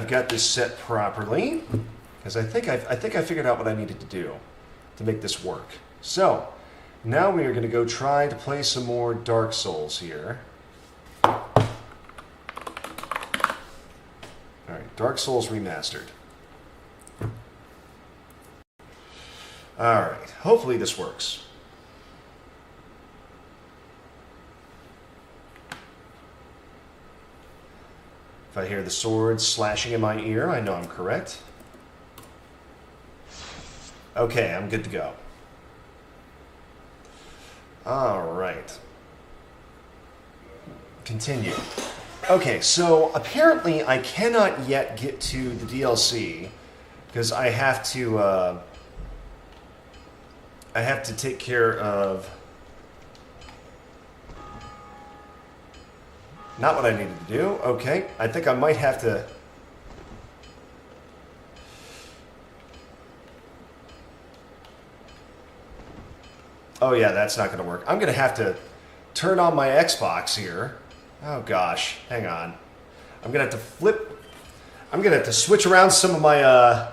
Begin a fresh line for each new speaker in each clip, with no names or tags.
I've got this set properly, because I think I figured out what I needed to do to make this work. So now we are going to go try to play some more Dark Souls here. All right, Dark Souls Remastered. All right, hopefully this works. If I hear the sword slashing in my ear, I know I'm correct. Okay, I'm good to go. All right. Continue. Okay, so apparently I cannot yet get to the DLC because I have to take care of not what I needed to do. Okay, I think I might have to. Oh yeah, that's not going to work. I'm going to have to turn on my Xbox here. Oh gosh, hang on. I'm going to have to flip. I'm going to have to switch around some of my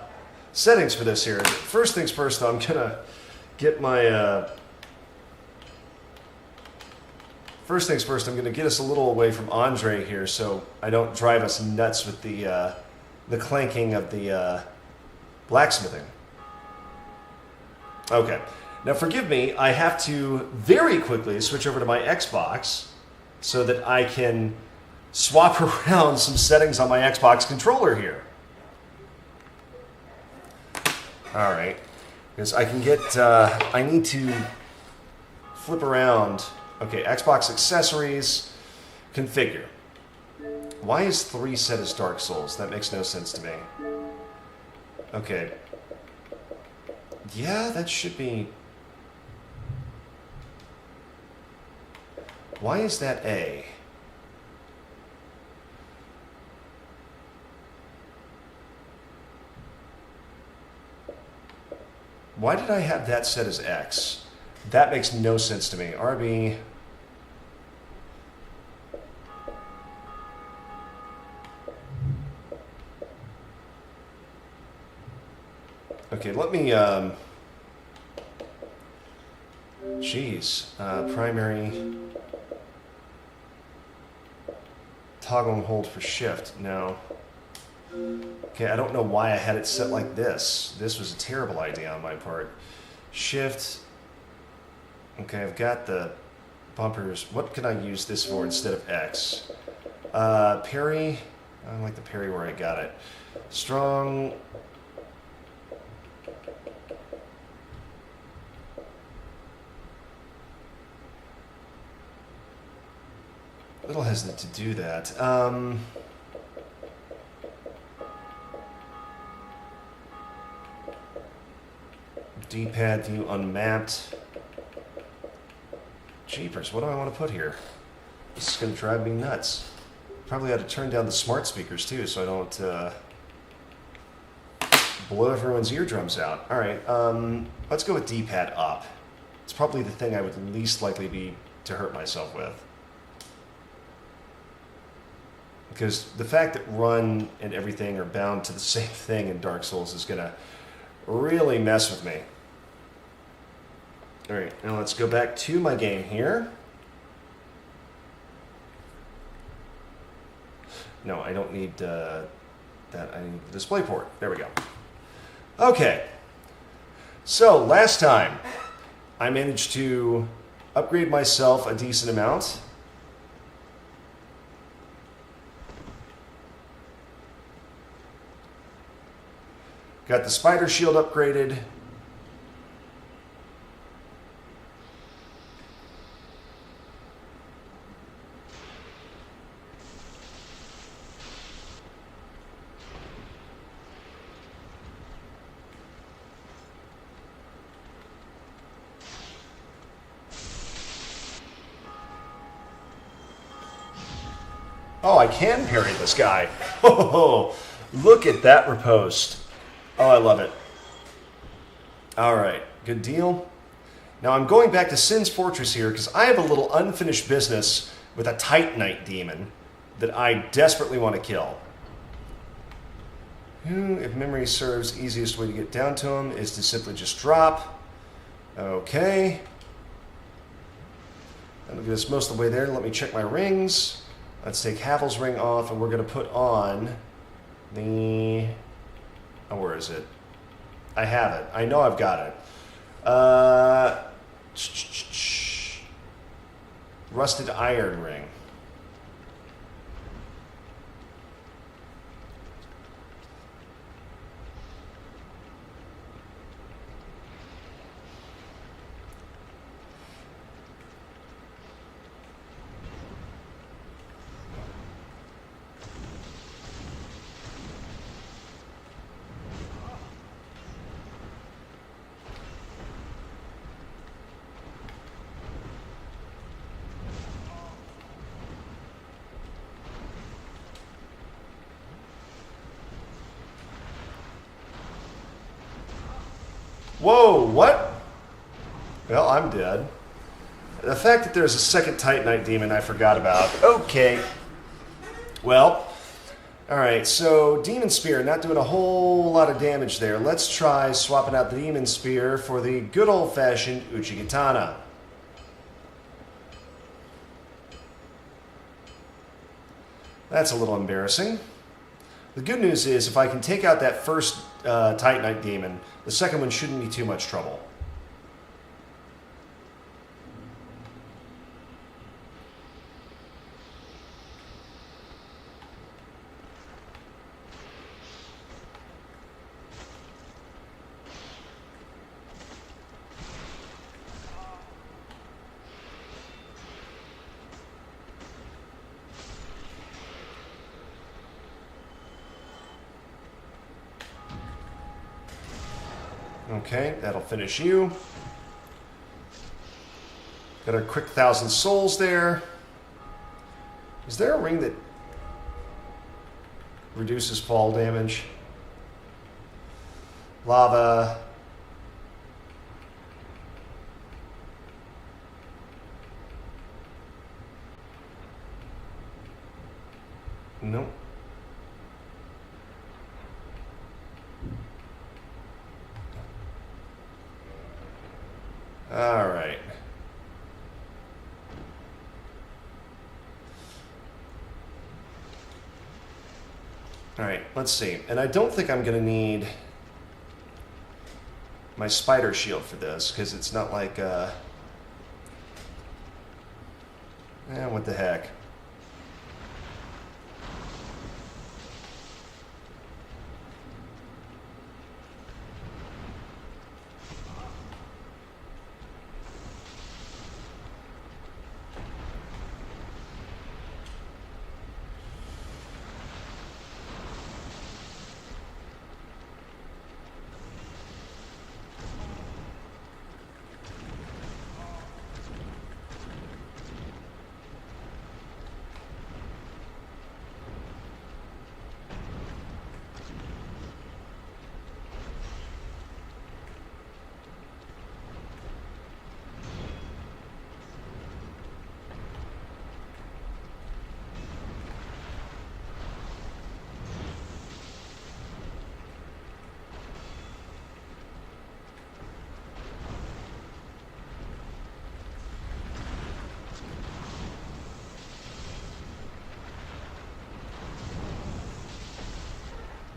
settings for this here. First things first, though, I'm going to get my... First things first, I'm going to get us a little away from Andre here so I don't drive us nuts with the clanking of the blacksmithing. Okay. Now, forgive me, I have to very quickly switch over to my Xbox so that I can swap around some settings on my Xbox controller here. All right. Because I can get, I need to flip around. Okay, Xbox accessories, configure. Why is 3 set as Dark Souls? That makes no sense to me. Okay. Yeah, that should be... Why is that A? Why did I have that set as X? That makes no sense to me. RB... Okay, let me, primary... Toggle and hold for shift. No. Okay, I don't know why I had it set like this. This was a terrible idea on my part. Shift. Okay, I've got the bumpers. What can I use this for instead of X? Parry. I don't like the parry where I got it. Strong... A little hesitant to do that. D-pad view unmapped. Jeepers, what do I want to put here? This is going to drive me nuts. Probably ought to turn down the smart speakers too so I don't blow everyone's eardrums out. All right, let's go with D-pad up. It's probably the thing I would least likely be to hurt myself with. Because the fact that run and everything are bound to the same thing in Dark Souls is going to really mess with me. All right, now let's go back to my game here. No, I don't need that. I need the display port. There we go. Okay. So, last time, I managed to upgrade myself a decent amount. Got the spider shield upgraded. Oh, I can parry this guy. Oh, look at that riposte. Oh, I love it. All right, good deal. Now I'm going back to Sin's Fortress here because I have a little unfinished business with a Titanite demon that I desperately want to kill. If memory serves, easiest way to get down to him is to simply just drop. Okay. That'll get us most of the way there. Let me check my rings. Let's take Havel's ring off, and we're going to put on the... Oh, where is it? I have it. I know I've got it. Rusted iron ring. Whoa, what? Well, I'm dead. The fact that there's a second Titanite demon I forgot about. Okay. Well, alright, so Demon Spear, not doing a whole lot of damage there. Let's try swapping out the Demon Spear for the good old-fashioned Uchigatana. That's a little embarrassing. The good news is, if I can take out that first Titanite demon, the second one shouldn't be too much trouble. Okay, that'll finish you. Got a quick 1,000 souls there. Is there a ring that reduces fall damage? Lava. Nope. All right. All right, let's see. And I don't think I'm going to need my spider shield for this, because it's not like, what the heck.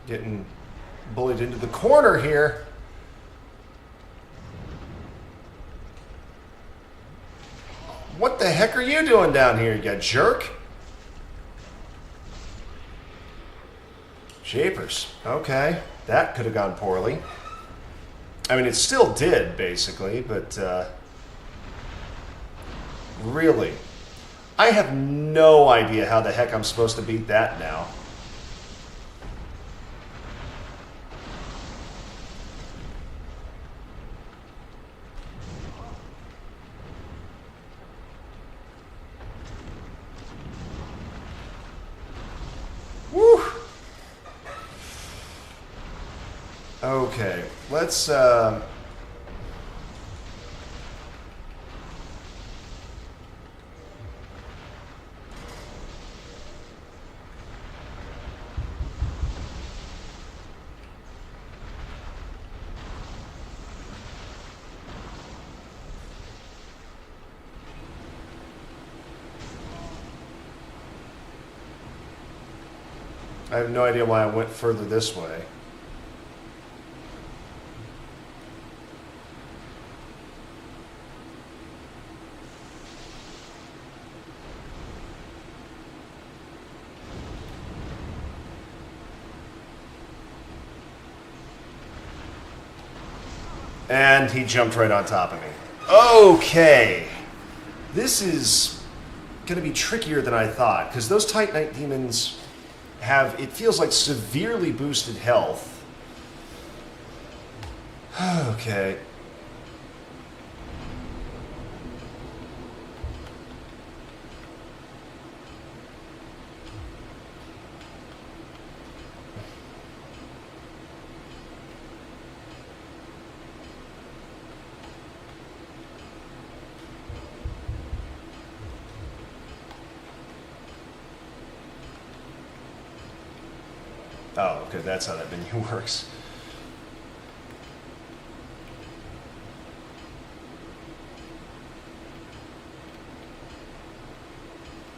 Getting bullied into the corner here. What the heck are you doing down here, you jerk? Japers. Okay. That could have gone poorly. I mean, it still did, basically, but, really? I have no idea how the heck I'm supposed to beat that now. Woo! Okay, let's, I have no idea why I went further this way. And he jumped right on top of me. Okay. This is going to be trickier than I thought, because those Titanite demons have, it feels like, severely boosted health. Okay. Oh, okay, that's how that menu works.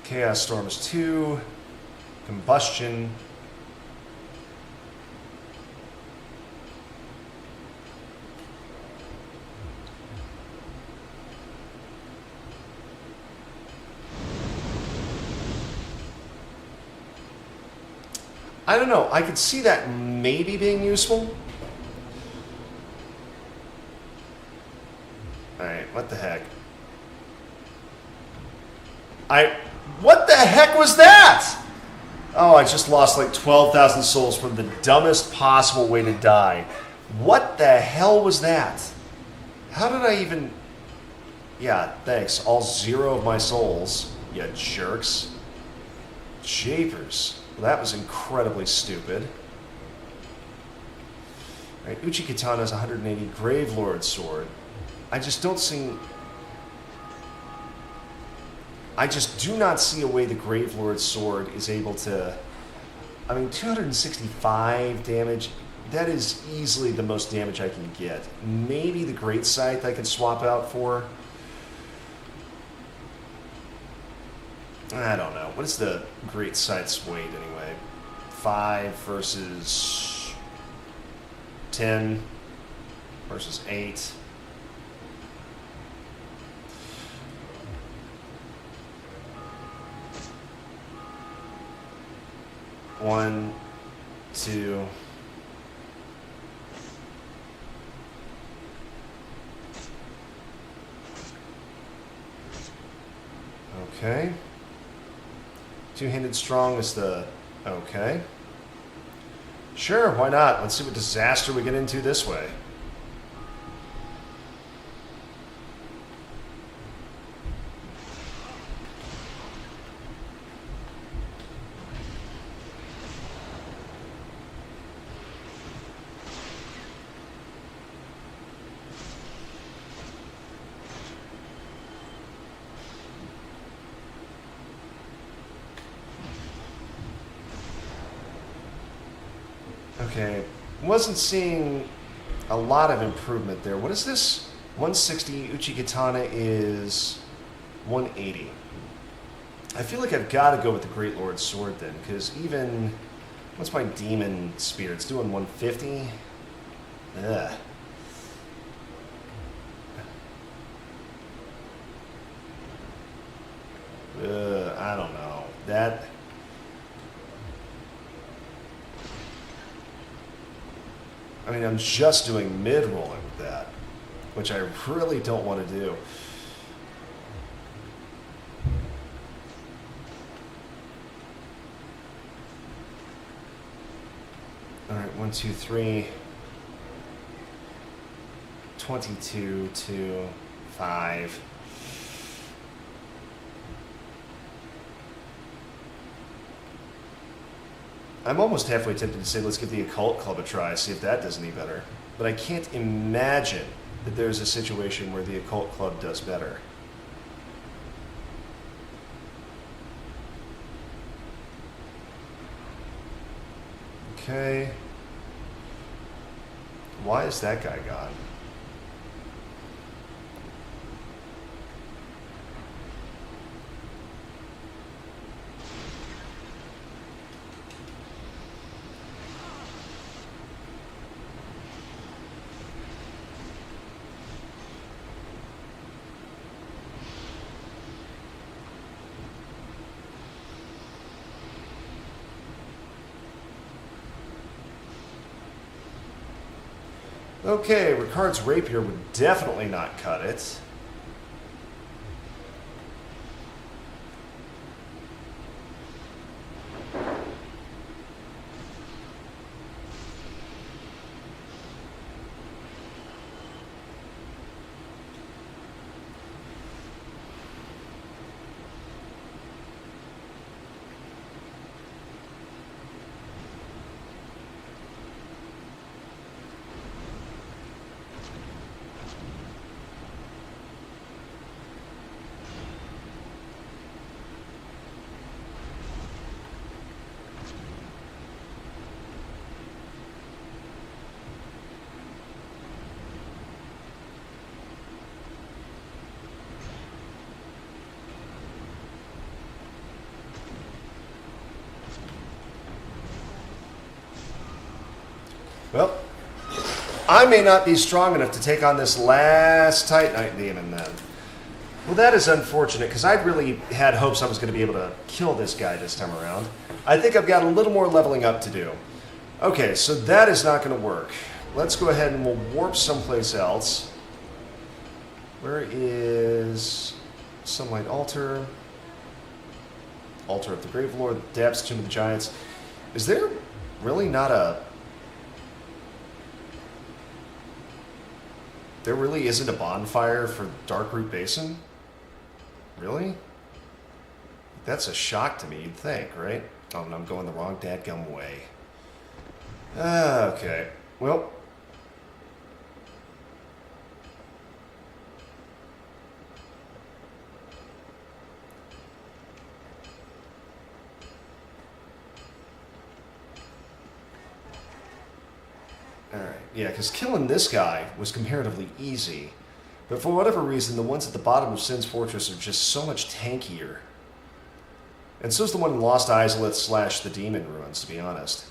Chaos Storm is 2. Combustion. I don't know. I could see that maybe being useful. Alright, what the heck? What the heck was that? Oh, I just lost like 12,000 souls from the dumbest possible way to die. What the hell was that? How did I even... Yeah, thanks. All 0 of my souls, you jerks. Japers. Well, that was incredibly stupid. Alright, Uchikatana's 180 Gravelord Sword. I just don't see... I just do not see a way the Gravelord Sword is able to... I mean, 265 damage, that is easily the most damage I can get. Maybe the Great Scythe I could swap out for. I don't know. What is the Great Scythe's weight anyway? 5 versus 10 versus 8. One, two. Okay. Two-handed strong is the... Okay. Sure, why not? Let's see what disaster we get into this way. Okay, wasn't seeing a lot of improvement there. What is this? 160, Uchikatana is 180. I feel like I've got to go with the Great Lord Sword then, because even... What's my Demon Spear? It's doing 150? Ugh. I don't know. That... I mean, I'm just doing mid-rolling with that, which I really don't want to do. All right, 1, 2, 3. 22, 2, 5. I'm almost halfway tempted to say let's give the Occult Club a try, see if that does any better. But I can't imagine that there's a situation where the Occult Club does better. Okay. Why is that guy gone? Okay, Ricard's rapier would definitely not cut it. Well, I may not be strong enough to take on this last Titanite demon then. Well, that is unfortunate, because I really had hopes I was going to be able to kill this guy this time around. I think I've got a little more leveling up to do. Okay, so that is not going to work. Let's go ahead and we'll warp someplace else. Where is Sunlight Altar? Altar of the Grave Lord, Depths, Tomb of the Giants. Is there really not a... There really isn't a bonfire for Darkroot Basin? Really? That's a shock to me, you'd think, right? Oh, and I'm going the wrong dadgum way. Okay. Well. Alright, yeah, because killing this guy was comparatively easy. But for whatever reason, the ones at the bottom of Sin's Fortress are just so much tankier. And so's the one in Lost Izalith / the Demon Ruins, to be honest.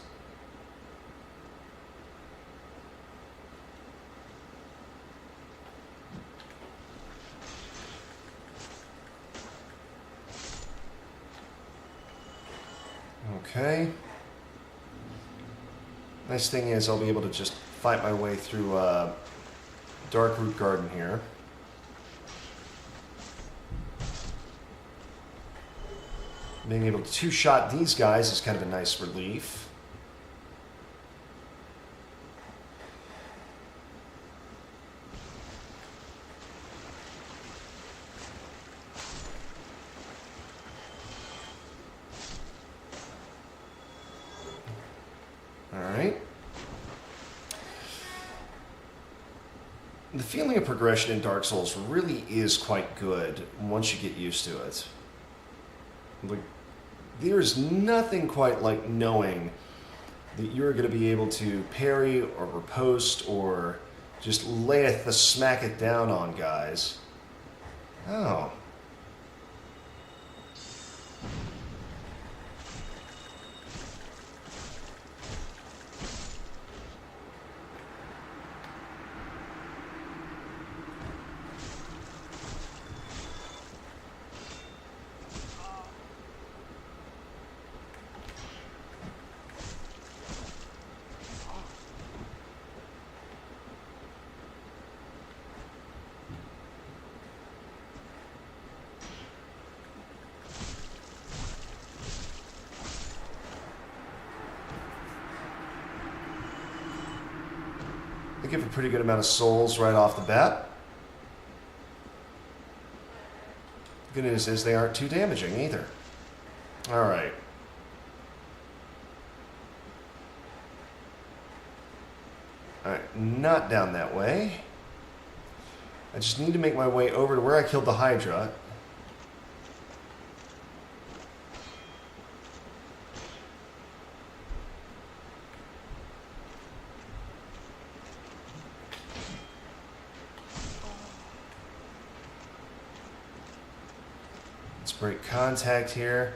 Okay. Nice thing is I'll be able to just fight my way through Darkroot Garden here. Being able to two-shot these guys is kind of a nice relief. Alright. The feeling of progression in Dark Souls really is quite good once you get used to it. Like, there's nothing quite like knowing that you're going to be able to parry or riposte or just layeth the smack it down on guys. Oh. They give a pretty good amount of souls right off the bat. The good news is they aren't too damaging either. Alright. Alright, not down that way. I just need to make my way over to where I killed the Hydra. Let's break contact here.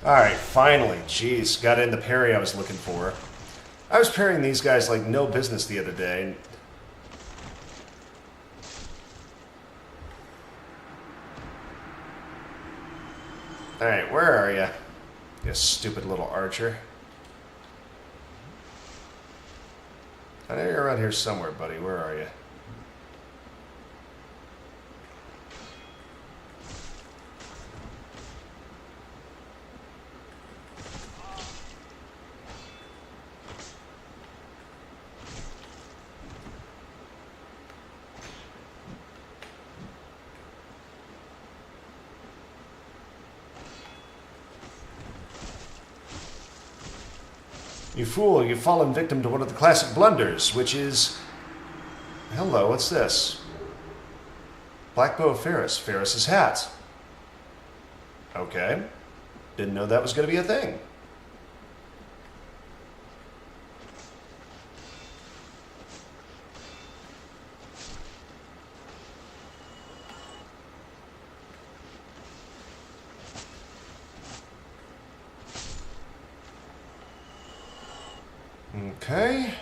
Alright, finally. Jeez, got in the parry I was looking for. I was parrying these guys like no business the other day. Alright, where are you? You stupid little archer. I know you're around here somewhere, buddy. Where are you? You fool, you've fallen victim to one of the classic blunders, which is... Hello, what's this? Black bow of Ferris. Ferris's hat. Okay. Didn't know that was going to be a thing. Okay.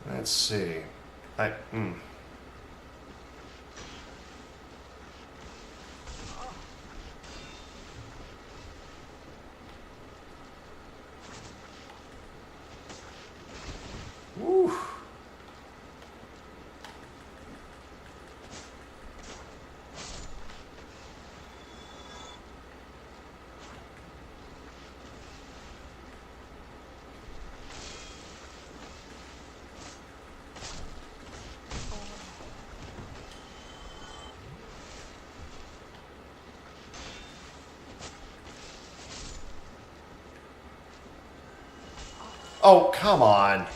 Let's see. Woo. Oh, come on. I'm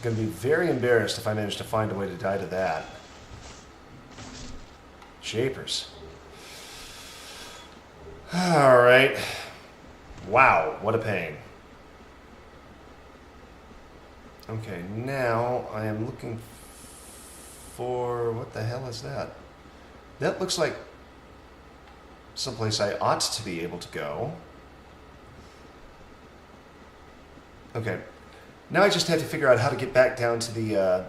going to be very embarrassed if I manage to find a way to die to that. Japers. All right. Wow, what a pain. Okay, now I am looking for... What the hell is that? That looks like someplace I ought to be able to go. Okay. Now I just have to figure out how to get back down to the...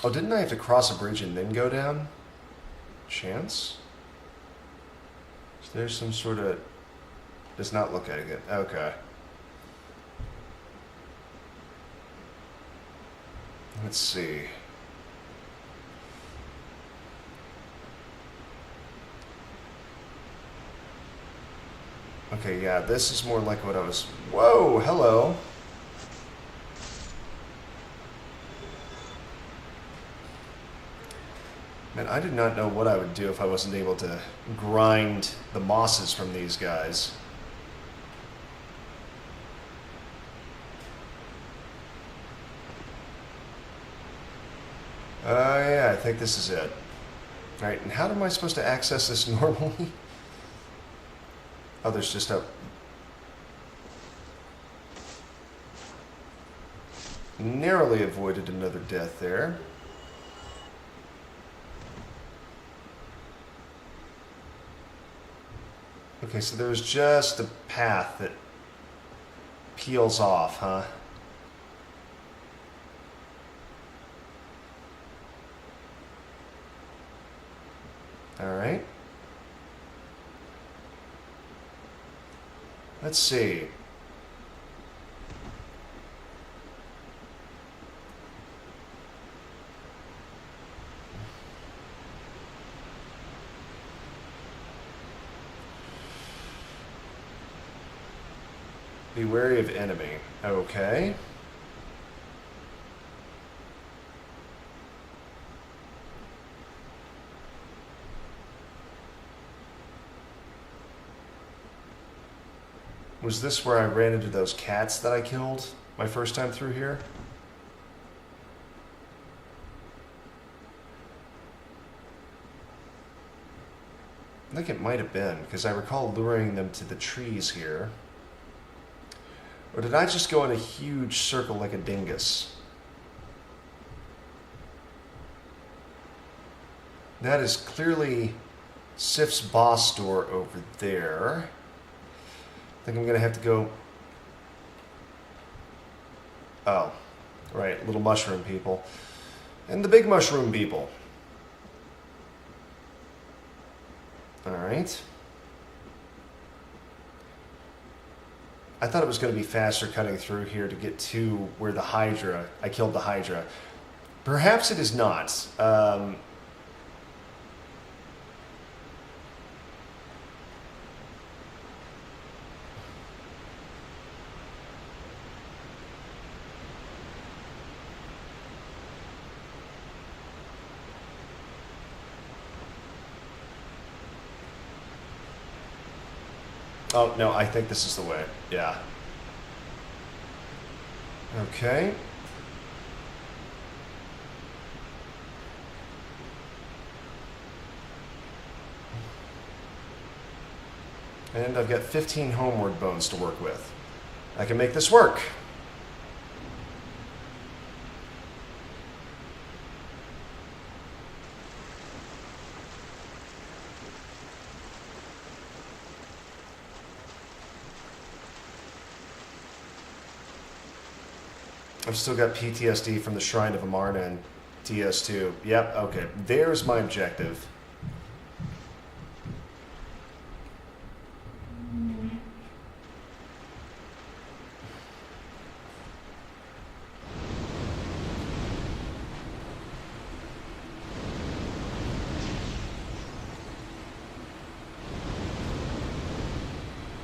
Oh, didn't I have to cross a bridge and then go down? Chance? So there's some sort of... Does not look like it. Okay. Let's see. Okay, yeah, this is more like what I was... Whoa, hello. Man, I did not know what I would do if I wasn't able to grind the mosses from these guys. Yeah, I think this is it. Alright, and how am I supposed to access this normally? Oh, there's just a... Narrowly avoided another death there. Okay, so there's just a path that peels off, huh? All right. Let's see. Be wary of enemy. Okay. Was this where I ran into those cats that I killed my first time through here? I think it might have been, because I recall luring them to the trees here. Or did I just go in a huge circle like a dingus? That is clearly Sif's boss door over there. I think I'm going to have to go... Oh, right, little mushroom people. And the big mushroom people. Alright. I thought it was going to be faster cutting through here to get to where the Hydra... I killed the Hydra. Perhaps it is not. Oh, no, I think this is the way. Yeah. Okay. And I've got 15 homeward bones to work with. I can make this work. I've still got PTSD from the Shrine of Amarna and TS2. Yep, okay. There's my objective.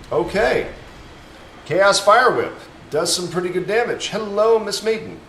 Okay. Chaos Fire Whip. Does some pretty good damage. Hello, Miss Maiden.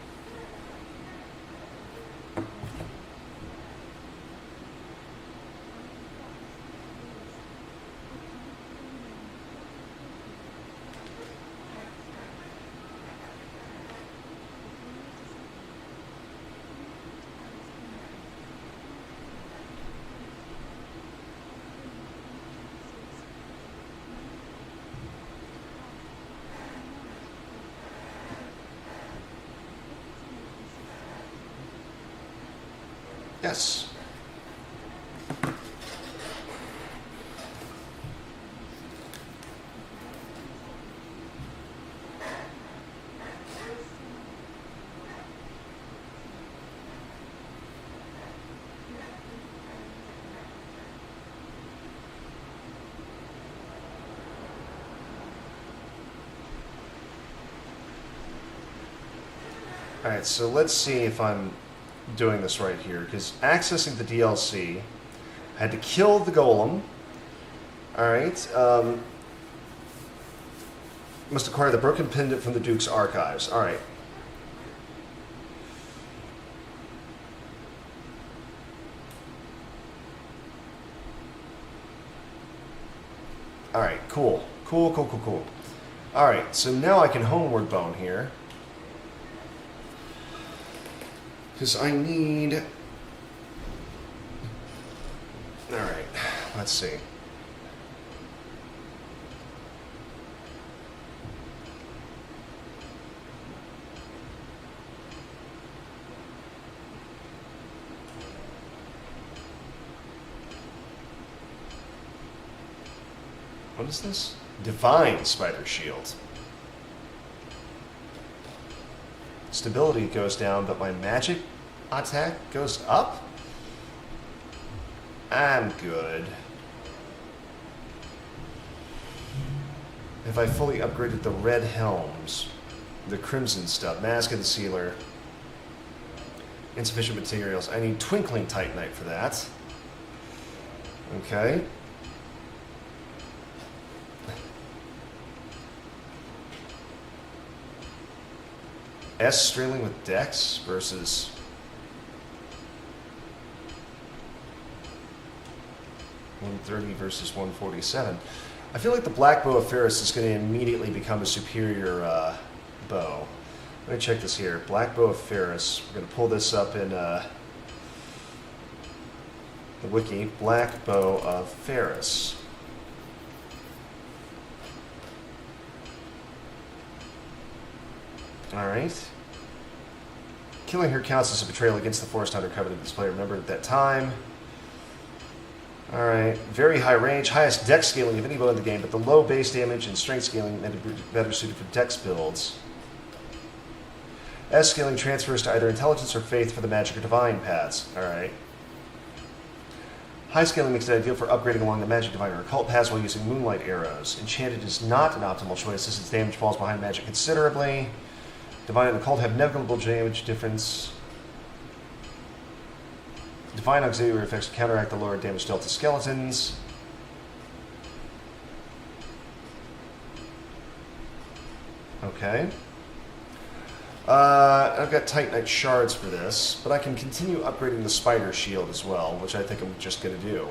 Yes. All right, so let's see if I'm doing this right here, because accessing the DLC, I had to kill the golem. Alright, must acquire the broken pendant from the Duke's archives. Alright. Alright, cool. Cool. Alright, so now I can homeward bone here. Because I need... Alright, let's see. What is this? Divine Spider Shield. Stability goes down, but my magic attack goes up? I'm good. Have I fully upgraded the red helms? The crimson stuff, Mask of the Sealer. Insufficient materials. I need Twinkling Titanite for that. Okay. S Strailing with Dex versus... $130 versus 147. I feel like the Black Bow of Ferris is going to immediately become a superior bow. Let me check this here. Black Bow of Ferris. We're going to pull this up in... the wiki, Black Bow of Ferris. Alright. Killing her counts as a betrayal against the Forest Hunter coveted this player. Remember at that time. Alright. Very high range. Highest dex scaling of any bow in the game, but the low base damage and strength scaling made it better suited for dex builds. S scaling transfers to either intelligence or faith for the magic or divine paths. Alright. High scaling makes it ideal for upgrading along the magic, divine, or occult paths while using moonlight arrows. Enchanted is not an optimal choice since its damage falls behind magic considerably. Divine and occult have negligible damage difference. Divine auxiliary effects counteract the lower damage dealt to skeletons. Okay. I've got Titanite shards for this, but I can continue upgrading the spider shield as well, which I think I'm just going to do.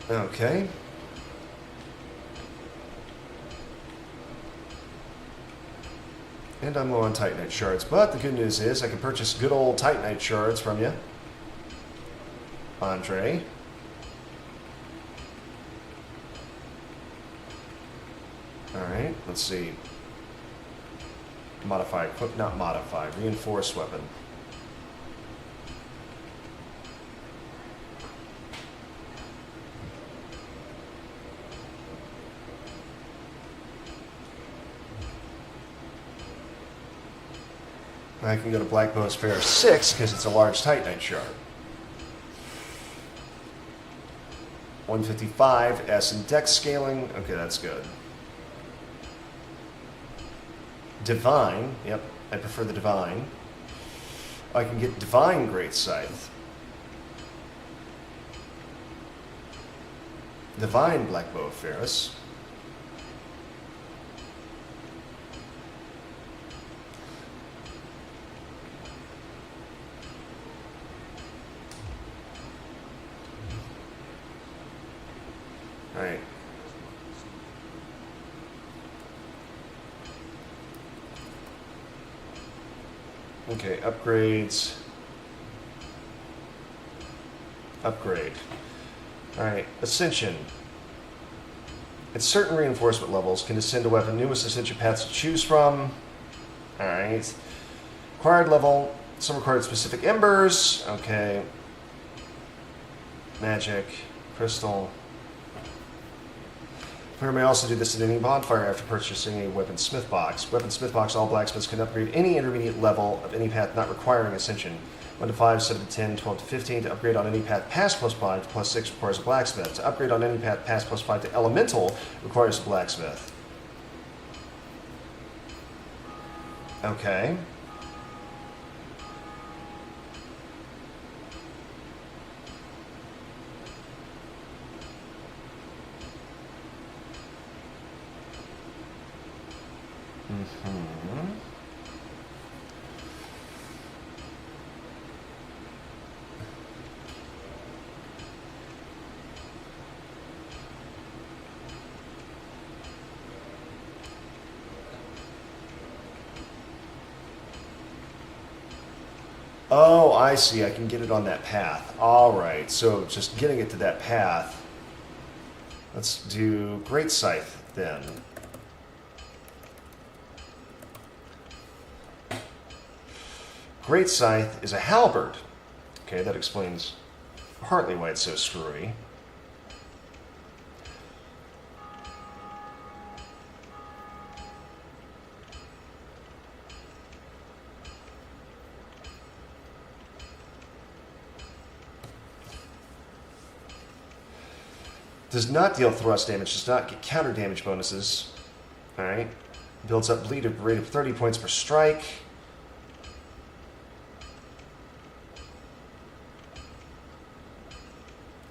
Okay. And I'm low on Titanite shards, but the good news is I can purchase good old Titanite shards from you, Andre. Alright, let's see. Modify, equip, not modify, reinforced weapon. I can go to Black Bow's Fair 6 because it's a large Titanite shard. 155, S and dex scaling. Okay, that's good. Divine. Yep, I prefer the Divine. I can get Divine Great Scythe. Divine Black Bow of Ferris. Alright. Okay, upgrades. Upgrade. Alright, Ascension. At certain reinforcement levels, can descend a weapon newest ascension paths to choose from. Alright. Required level. Some required specific embers. Okay. Magic. Crystal. Player may also do this at any bonfire after purchasing a weaponsmith box. Weaponsmith box, all blacksmiths can upgrade any intermediate level of any path not requiring ascension. 1 to 5, 7 to 10, 12 to 15. To upgrade on any path past plus 5 to plus 6 requires a blacksmith. To upgrade on any path past plus 5 to elemental requires a blacksmith. Okay. Oh, I see. I can get it on that path. All right. So just getting it to that path. Let's do Great Scythe then. Great Scythe is a halberd. Okay, that explains partly why it's so screwy. Does not deal thrust damage, does not get counter damage bonuses. Alright. Builds up bleed at a rate of 30 points per strike.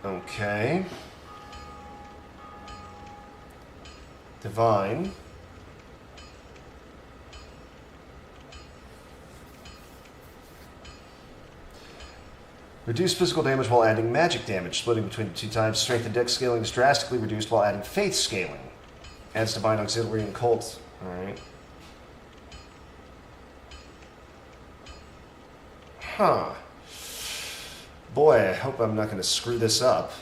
Okay. Divine. Reduce physical damage while adding magic damage, splitting between the 2 times. Strength and dex scaling is drastically reduced while adding faith scaling. Adds divine auxiliary and cult. Alright. Huh. Boy, I hope I'm not going to screw this up.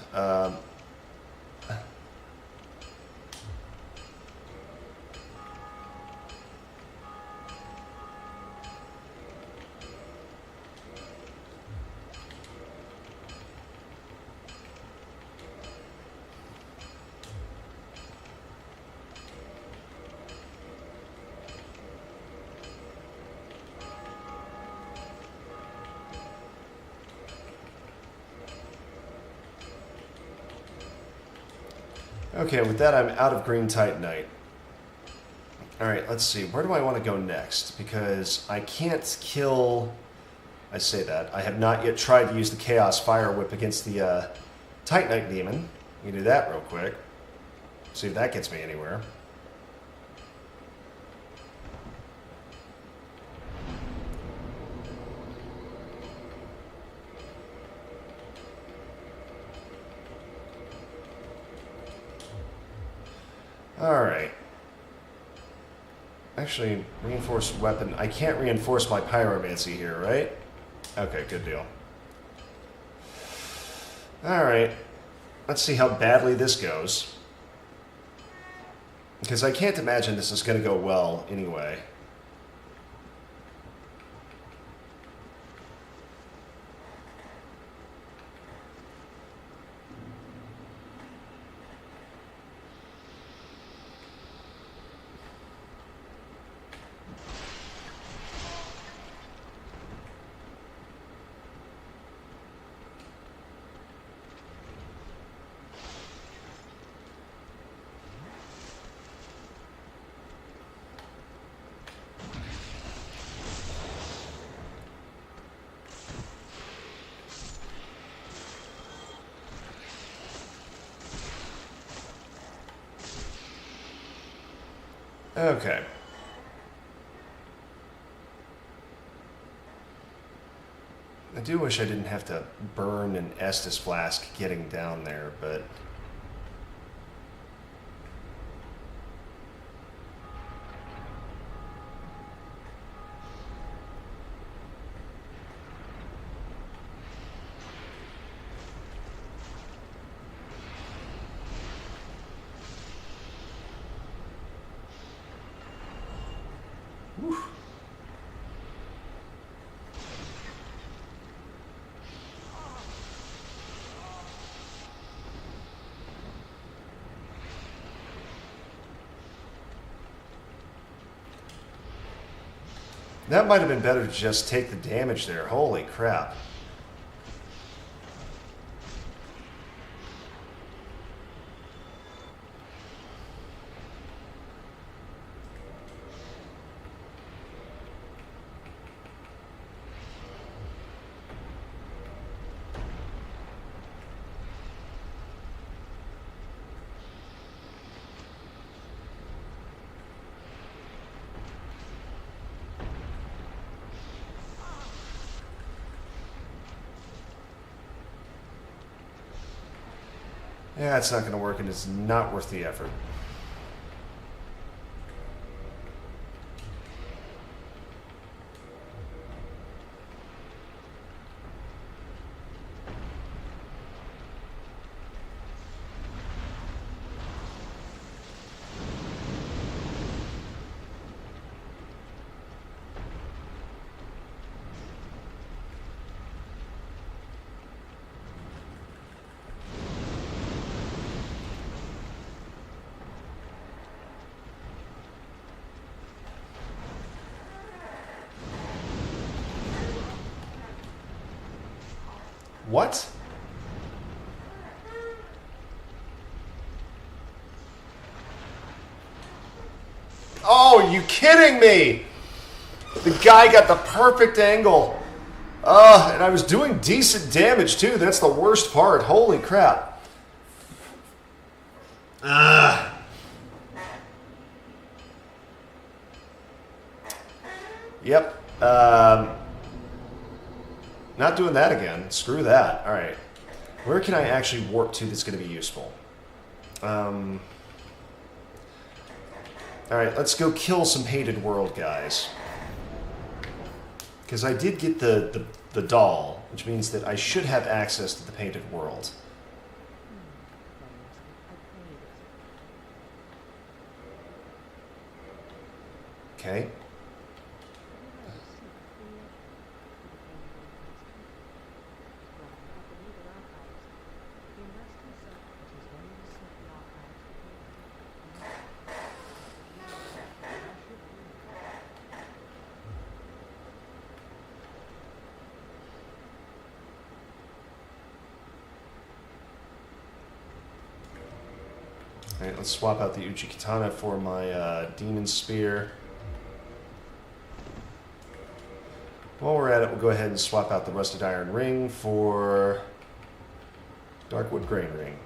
Okay, with that, I'm out of green titanite. Alright, let's see. Where do I want to go next? Because I can't kill... I say that. I have not yet tried to use the Chaos Fire Whip against the Titanite Demon. We can do that real quick. See if that gets me anywhere. Alright. Actually, reinforced weapon. I can't reinforce my pyromancy here, right? Okay, good deal. Alright. Let's see how badly this goes. Because I can't imagine this is going to go well anyway. Okay. I do wish I didn't have to burn an Estus flask getting down there, but... Whew. That might have been better to just take the damage there. Holy crap. Yeah, it's not going to work, and it's not worth the effort. What? Oh, are you kidding me? The guy got the perfect angle. And I was doing decent damage too. That's the worst part. Holy crap. Yep. Not doing that again. Screw that. All right. Where can I actually warp to that's going to be useful? All right, let's go kill some hated world guys. Because I did get the the doll, which means that I should have access to the painted world. Okay. Alright, let's swap out the Uchi Katana for my Demon Spear. While we're at it, we'll go ahead and swap out the Rusted Iron Ring for Darkwood Grain Ring.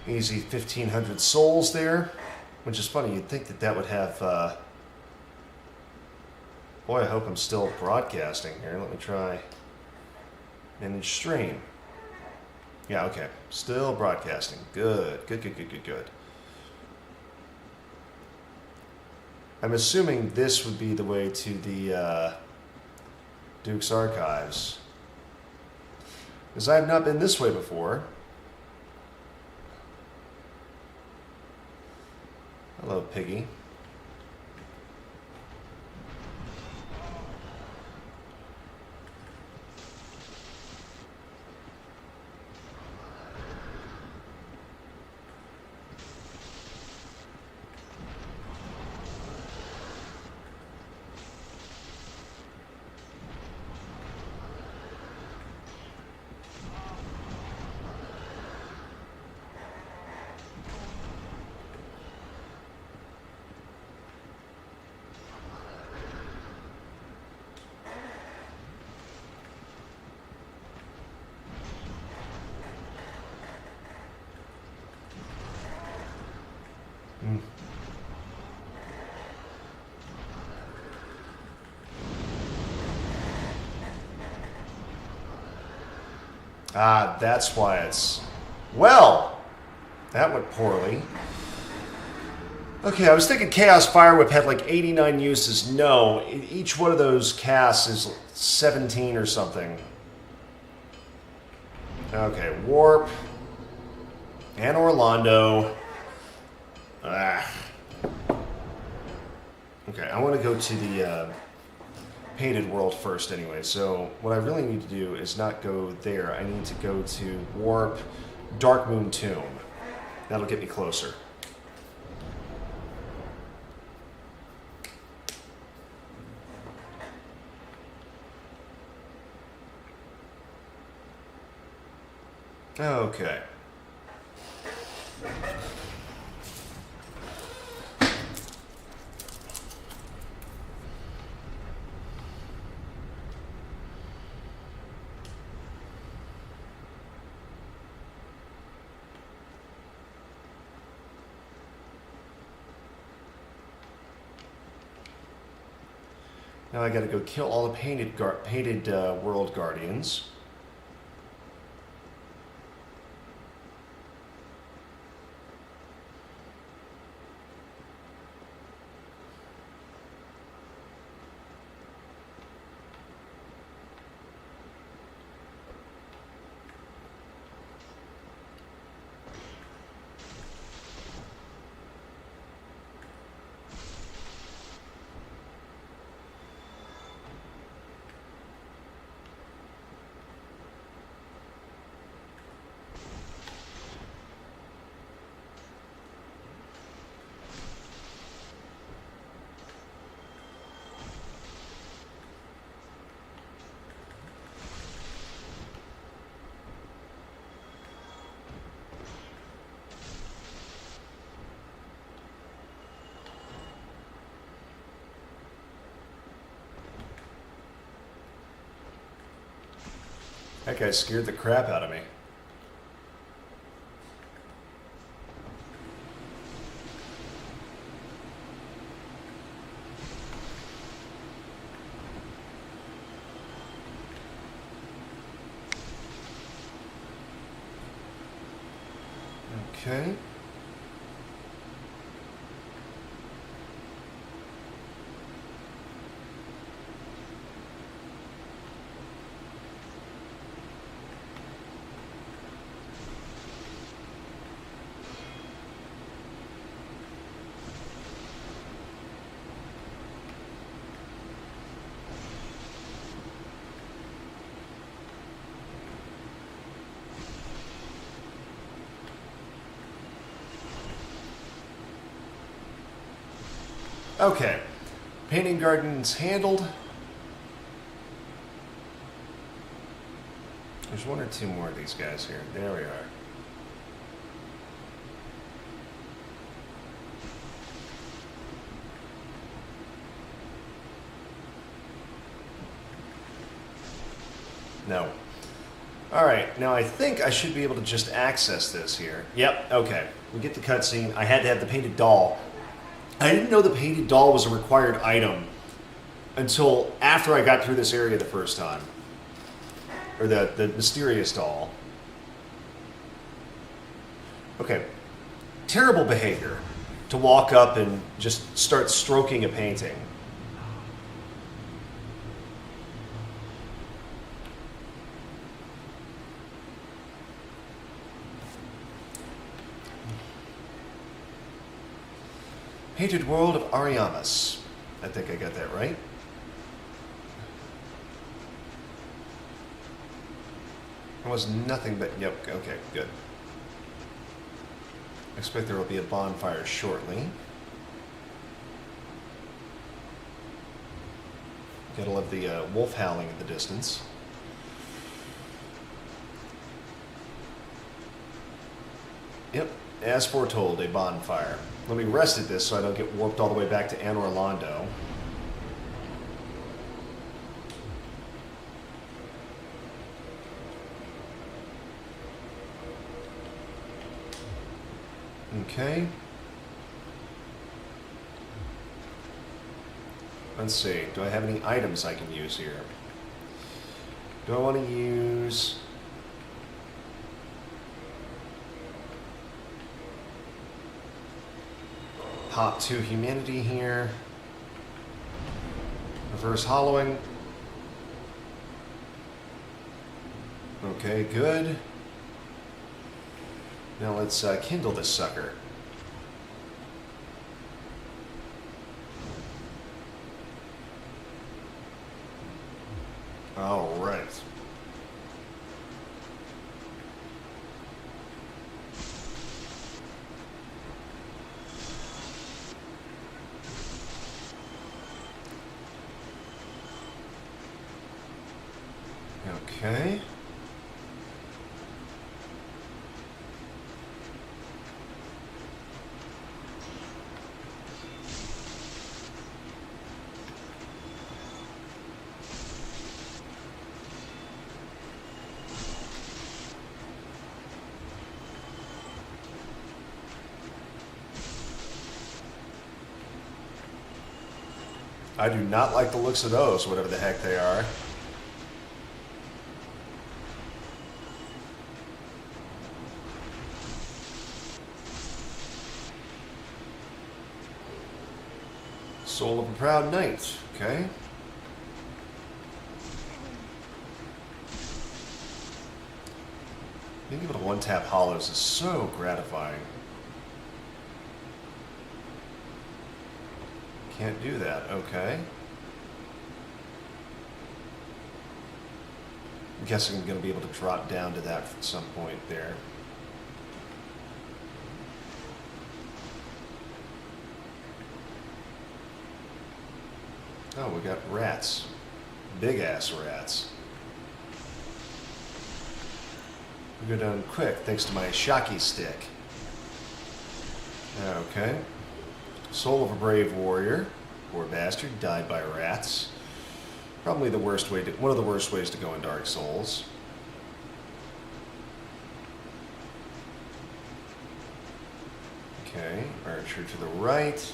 Easy 1,500 souls there, which is funny. You'd think that that would have... Boy, I hope I'm still broadcasting here. Let me try. Manage stream. Yeah, okay. Still broadcasting. Good. Good, good, good, good, good. I'm assuming this would be the way to the Duke's Archives. Because I have not been this way before. Hello, Piggy. Ah, that's why it's... Well, that went poorly. Okay, I was thinking Chaos Fire Whip had like 89 uses. No, each one of those casts is 17 or something. Okay, Warp. And Orlando. Ah. Okay, I want to go to the painted world first anyway. So what I really need to do is not go there. I need to go to Warp Dark Moon Tomb. That'll get me closer. Okay. Now I gotta go kill all the painted world guardians. That guy scared the crap out of me. Okay. Okay. Painting garden's handled. There's one or two more of these guys here. There we are. No. Alright, now I think I should be able to just access this here. Yep, okay. We get the cutscene. I had to have the painted doll. I didn't know the painted doll was a required item until after I got through this area the first time. Or the mysterious doll. Okay. Terrible behavior to walk up and just start stroking a painting. Painted World of Ariamis. I think I got that right. It was nothing but... Yep, okay, good. I expect there will be a bonfire shortly. Gotta love the wolf howling in the distance. Yep, as foretold, a bonfire. Let me rest at this so I don't get warped all the way back to Anor Londo. Okay. Let's see. Do I have any items I can use here? Do I want to use... Hop to humanity here. Reverse hollowing. Okay, good. Now let's kindle this sucker. All right. Okay. I do not like the looks of those, whatever the heck they are. Soul of a Proud Knight, okay. Being able to one-tap hollows is so gratifying. Can't do that, okay. I'm guessing I'm going to be able to drop down to that at some point there. Oh, we got rats. Big-ass rats. We go down quick thanks to my shocky stick. Okay. Soul of a Brave Warrior. Poor bastard, died by rats. Probably the worst way to, one of the worst ways to go in Dark Souls. Okay, archer to the right.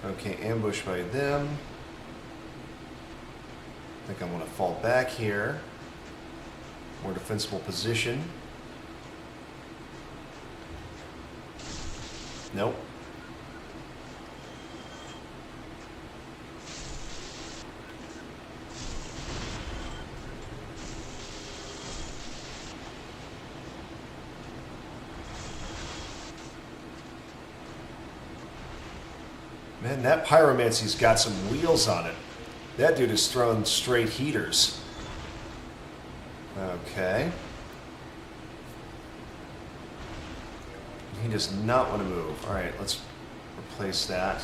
Okay, ambush by them. I think I'm going to fall back here. More defensible position. Nope. Man, that pyromancy's got some wheels on it. That dude is throwing straight heaters. Okay. He does not want to move. Alright, let's replace that.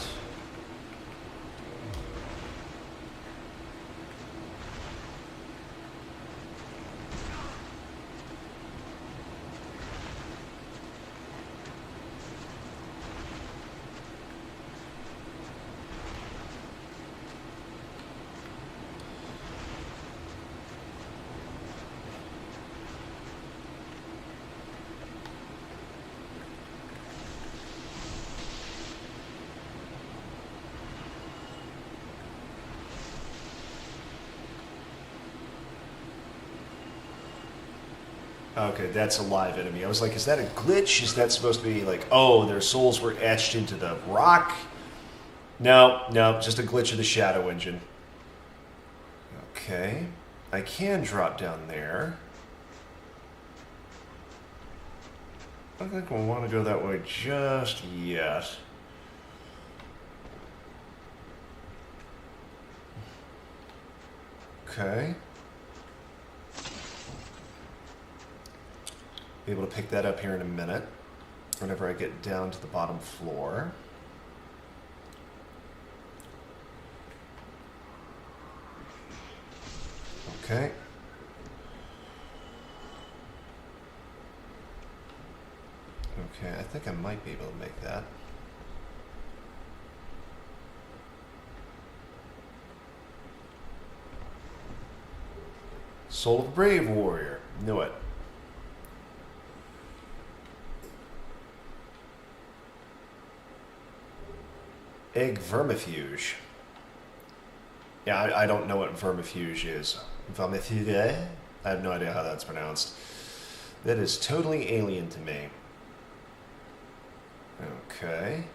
Okay, that's a live enemy. I was like, is that a glitch? Is that supposed to be like, oh, their souls were etched into the rock? No, no, just a glitch of the shadow engine. Okay, I can drop down there. I don't think we'll want to go that way just yet. Okay. Be able to pick that up here in a minute, whenever I get down to the bottom floor. Okay. Okay, I think I might be able to make that. Soul of the Brave Warrior. Knew it. Egg vermifuge. Yeah, I don't know what vermifuge is. Vermifuge? I have no idea how that's pronounced. That is totally alien to me. Okay.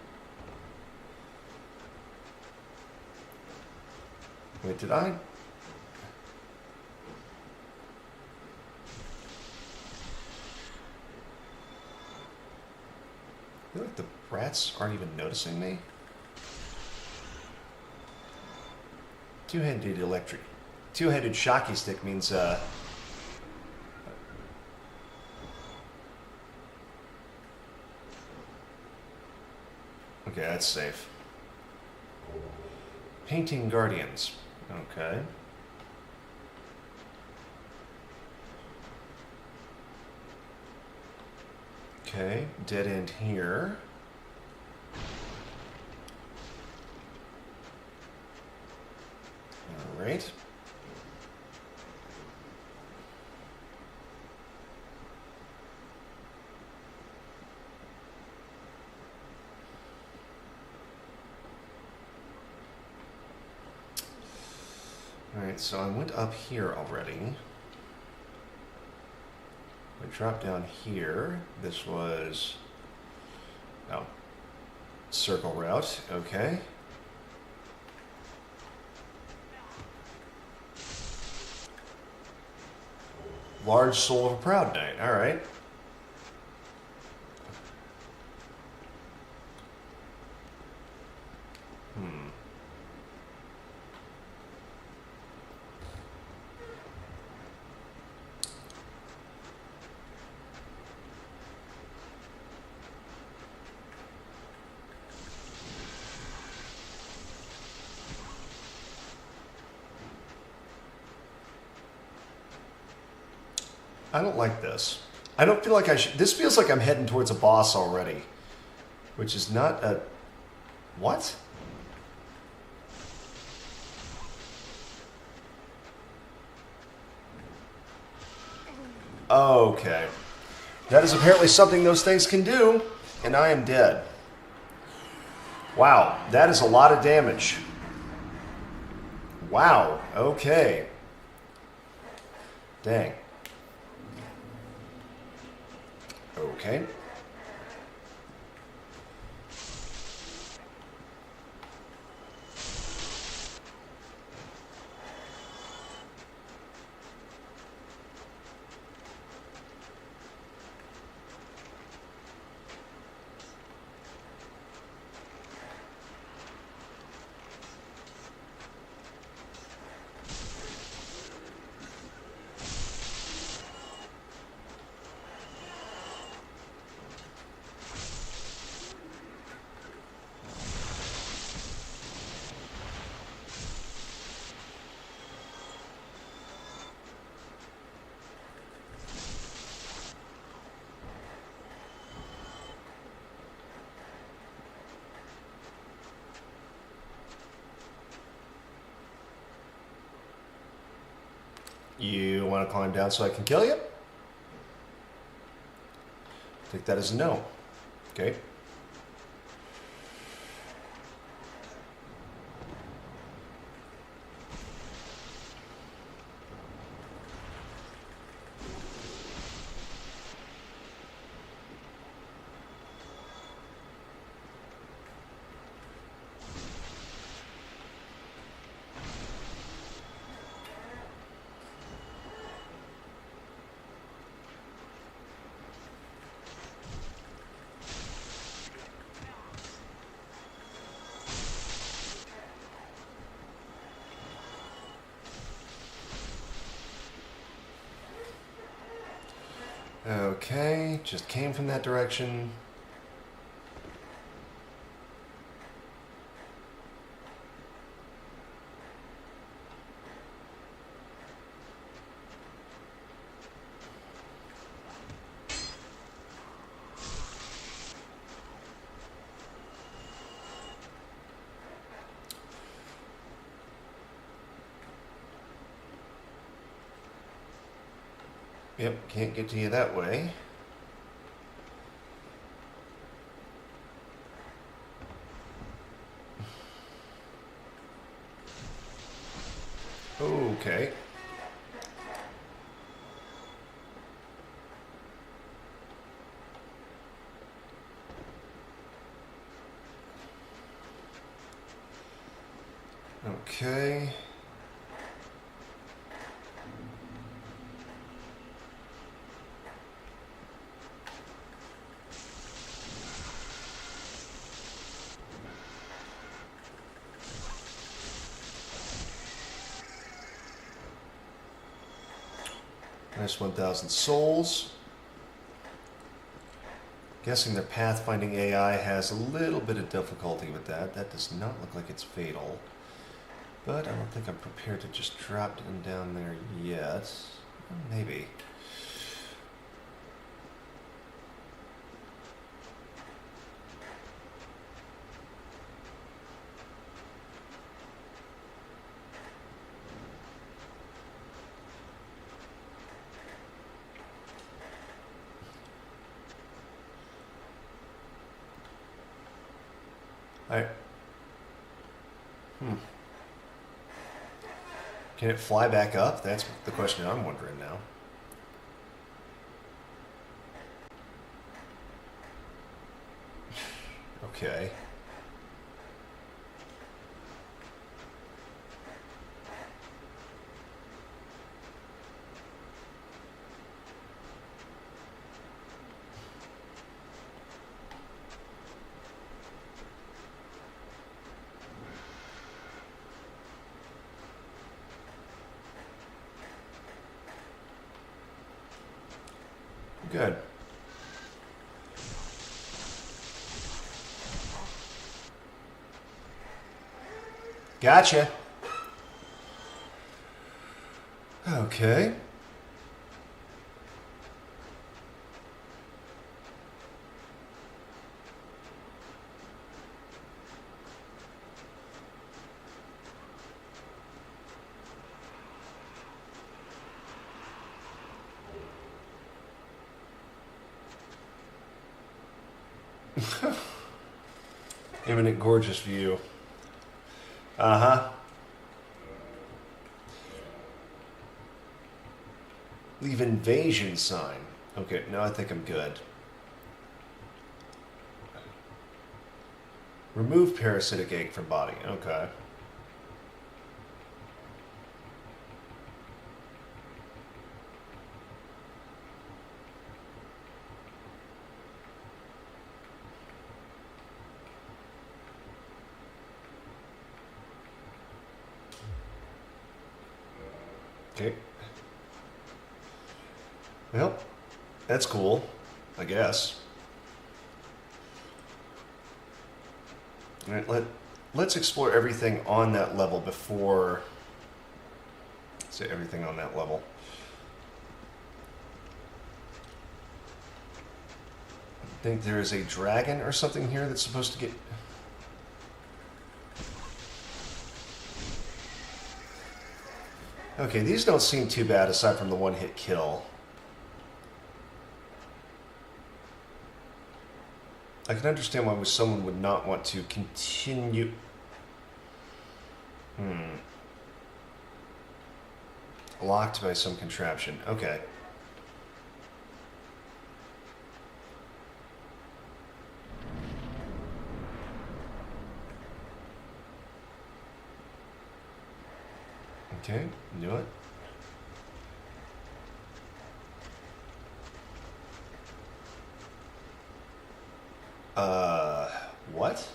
Wait, did I? I feel like the rats aren't even noticing me. Two-handed electric. Two-handed shocky stick means, okay, that's safe. Painting Guardians. Okay. Okay, dead end here. All right. All right, so I went up here already. I dropped down here. This was, oh, circle route, okay. Large soul of a proud knight, all right. I don't like this. I don't feel like I should. This feels like I'm heading towards a boss already, which is not a. What? Okay. That is apparently something those things can do, and I am dead. Wow, that is a lot of damage. Wow, okay. Dang. Okay. You want to climb down so I can kill you? Take that as a no. Okay. Okay, just came from that direction. Yep, can't get to you that way. Okay. Okay. Nice 1,000 souls. Guessing their pathfinding AI has a little bit of difficulty with that. That does not look like it's fatal. But I don't think I'm prepared to just drop them down there yet. Maybe. Can it fly back up? That's the question I'm wondering now. Okay. Good. Gotcha. Okay. Imminent gorgeous view. Uh-huh. Leave invasion sign. Okay, no, I think I'm good. Remove parasitic egg from body. Okay. Okay. Well, that's cool, I guess. All right, let's explore everything on that level before... Say everything on that level. I think there is a dragon or something here that's supposed to get... Okay, these don't seem too bad aside from the one-hit kill. I can understand why someone would not want to continue... Locked by some contraption. Okay. Okay, do it. What?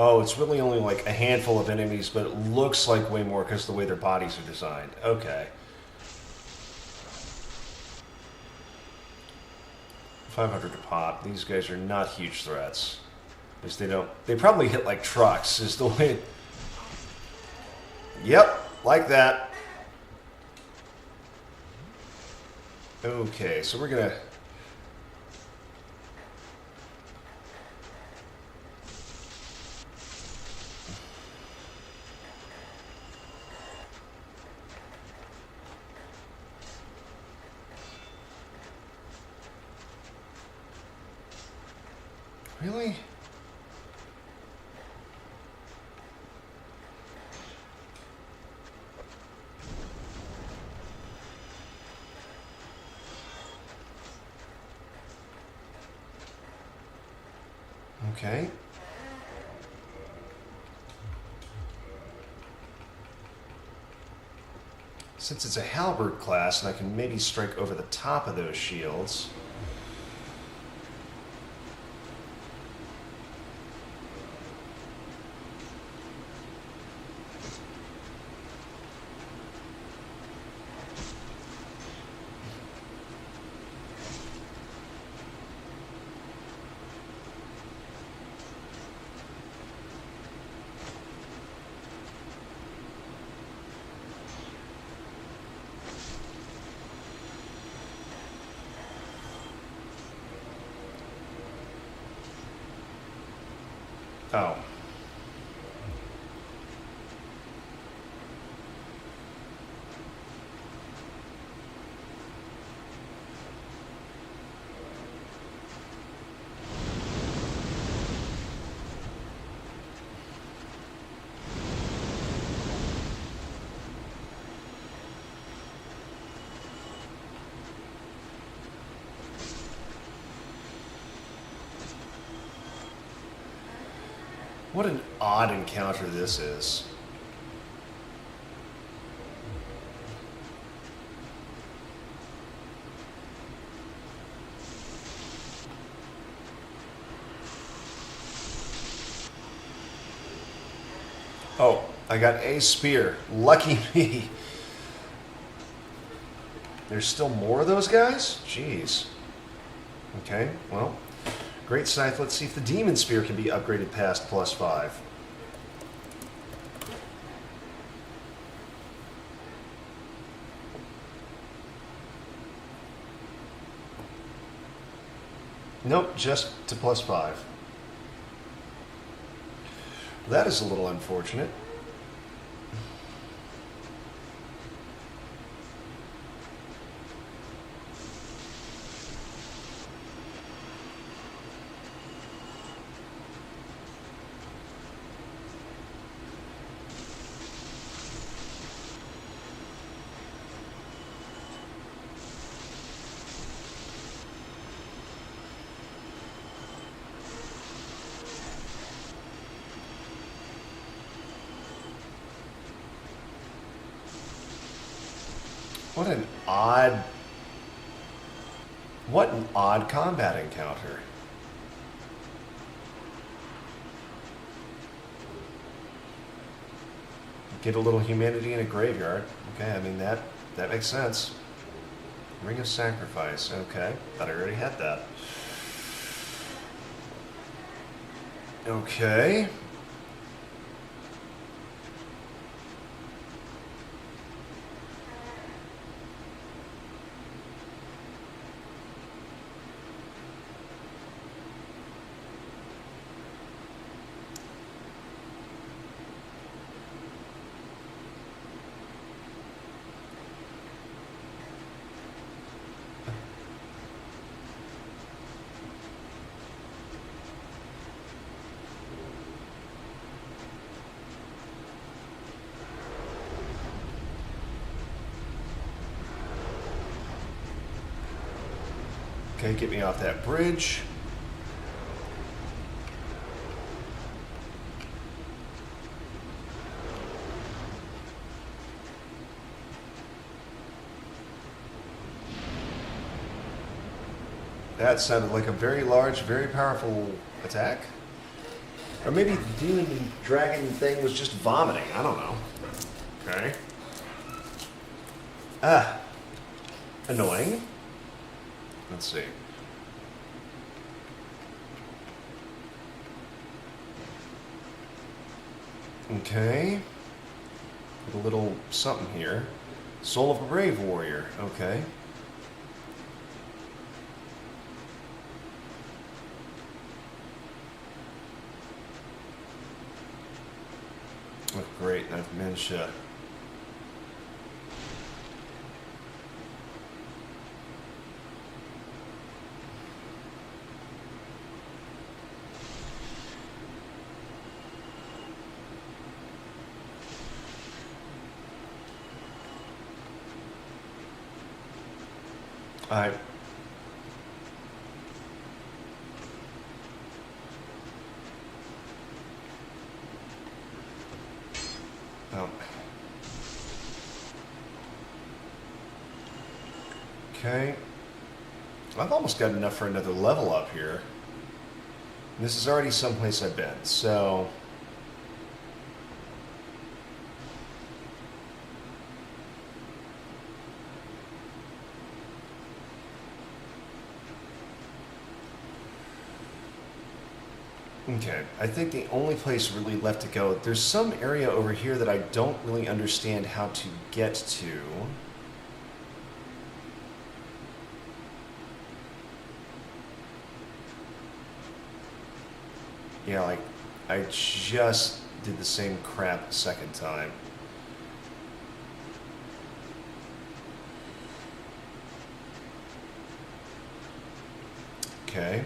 Oh, it's really only like a handful of enemies, but it looks like way more because of the way their bodies are designed. Okay. 500 to pop. These guys are not huge threats. Because they don't... They probably hit like trucks, is the way... Yep, like that. Okay, so we're gonna... Really? Okay. Since it's a halberd class, and I can maybe strike over the top of those shields... Oh. What an odd encounter this is. Oh, I got a spear. Lucky me. There's still more of those guys? Jeez. Okay, well, great scythe. Let's see if the demon spear can be upgraded past +5. Nope, just to +5. That is a little unfortunate. What an odd combat encounter. Get a little humanity in a graveyard. Okay, I mean that makes sense. Ring of Sacrifice. Okay, thought I already had that. Okay. Okay, get me off that bridge. That sounded like a very large, very powerful attack. Or maybe the demon dragon thing was just vomiting. I don't know. Okay. Ah. Annoying. Let's see. Okay. Put a little something here. Soul of a Brave Warrior. Okay. Oh, great. Knife of Mentia. I oh. Okay. I've almost got enough for another level up here. And this is already someplace I've been, so okay, I think the only place really left to go, there's some area over here that I don't really understand how to get to. Yeah, like, I just did the same crap a second time. Okay.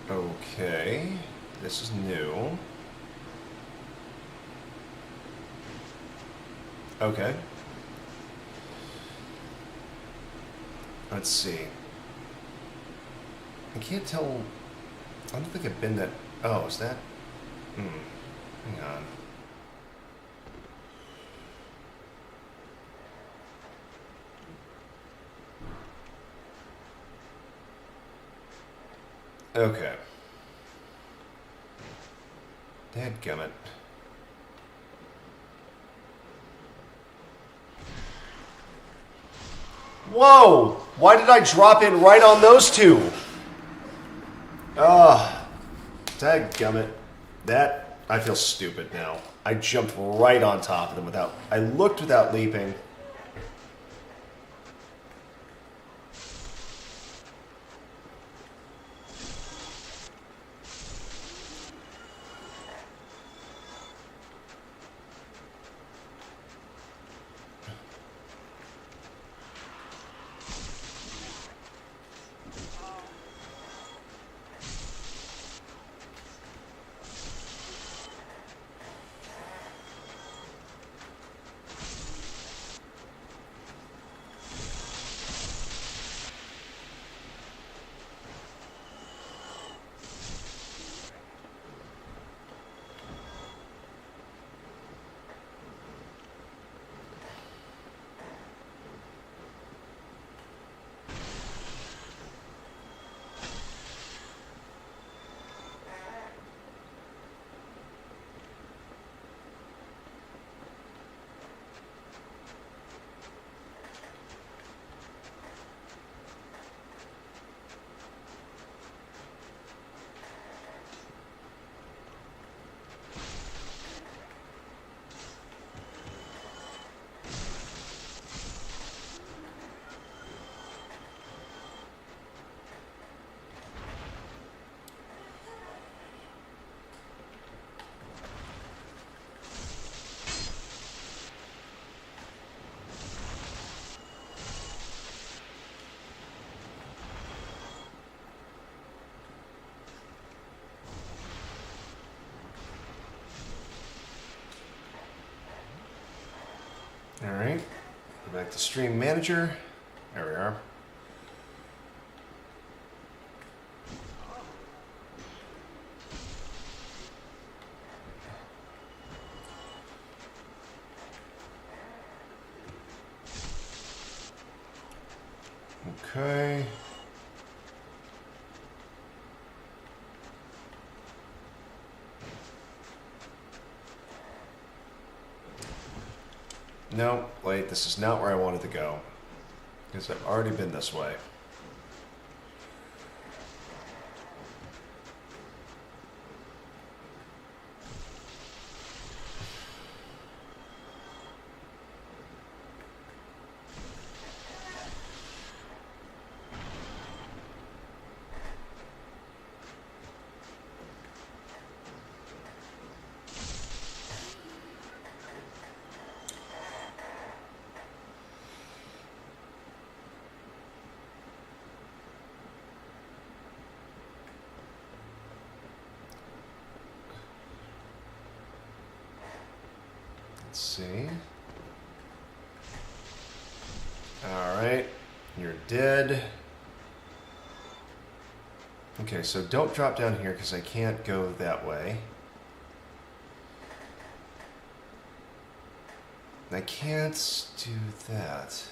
Okay, this is new. Okay. Let's see. I can't tell. I don't think I've been that. Oh, is that? Hang on. Okay. Dadgummit. Whoa! Why did I drop in right on those two? Dadgummit. That, I feel stupid now. I jumped right on top of them without... I looked without leaping. Alright. Go back to Stream Manager. There we are. Okay. No, wait, this is not where I wanted to go. Because I've already been this way. Let's see. Alright, you're dead. Okay, so don't drop down here because I can't go that way. I can't do that.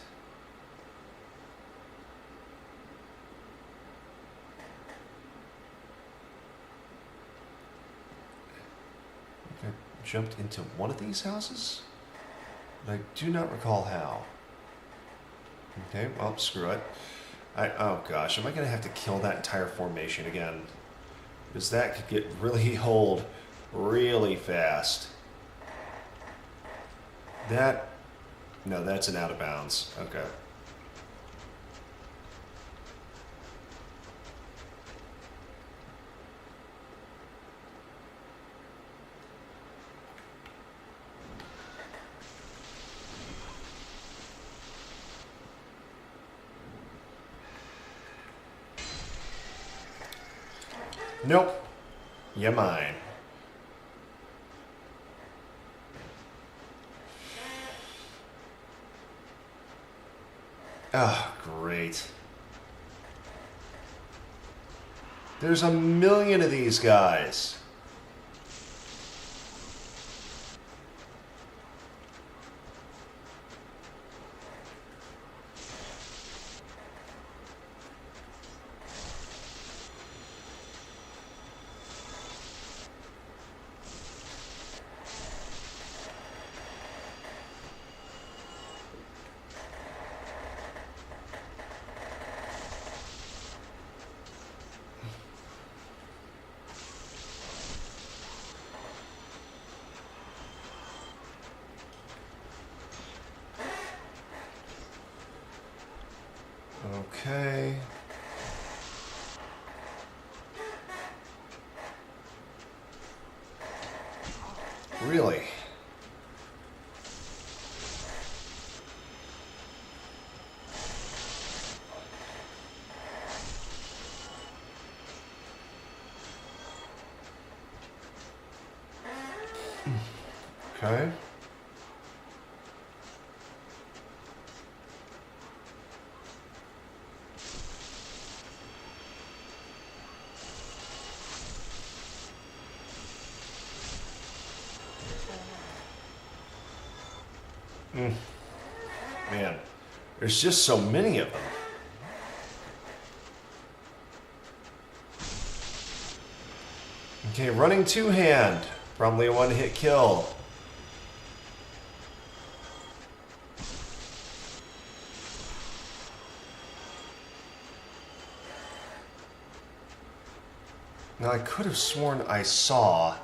I jumped into one of these houses? But I do not recall how. Okay, well, screw it. Oh gosh, am I going to have to kill that entire formation again? Because that could get really old really fast. That... No, that's an out of bounds. Okay. Nope. You're mine. Oh, great. There's a million of these guys. Really? Okay. Man, there's just so many of them. Okay, running two-hand. Probably a one-hit kill. Now, I could have sworn I saw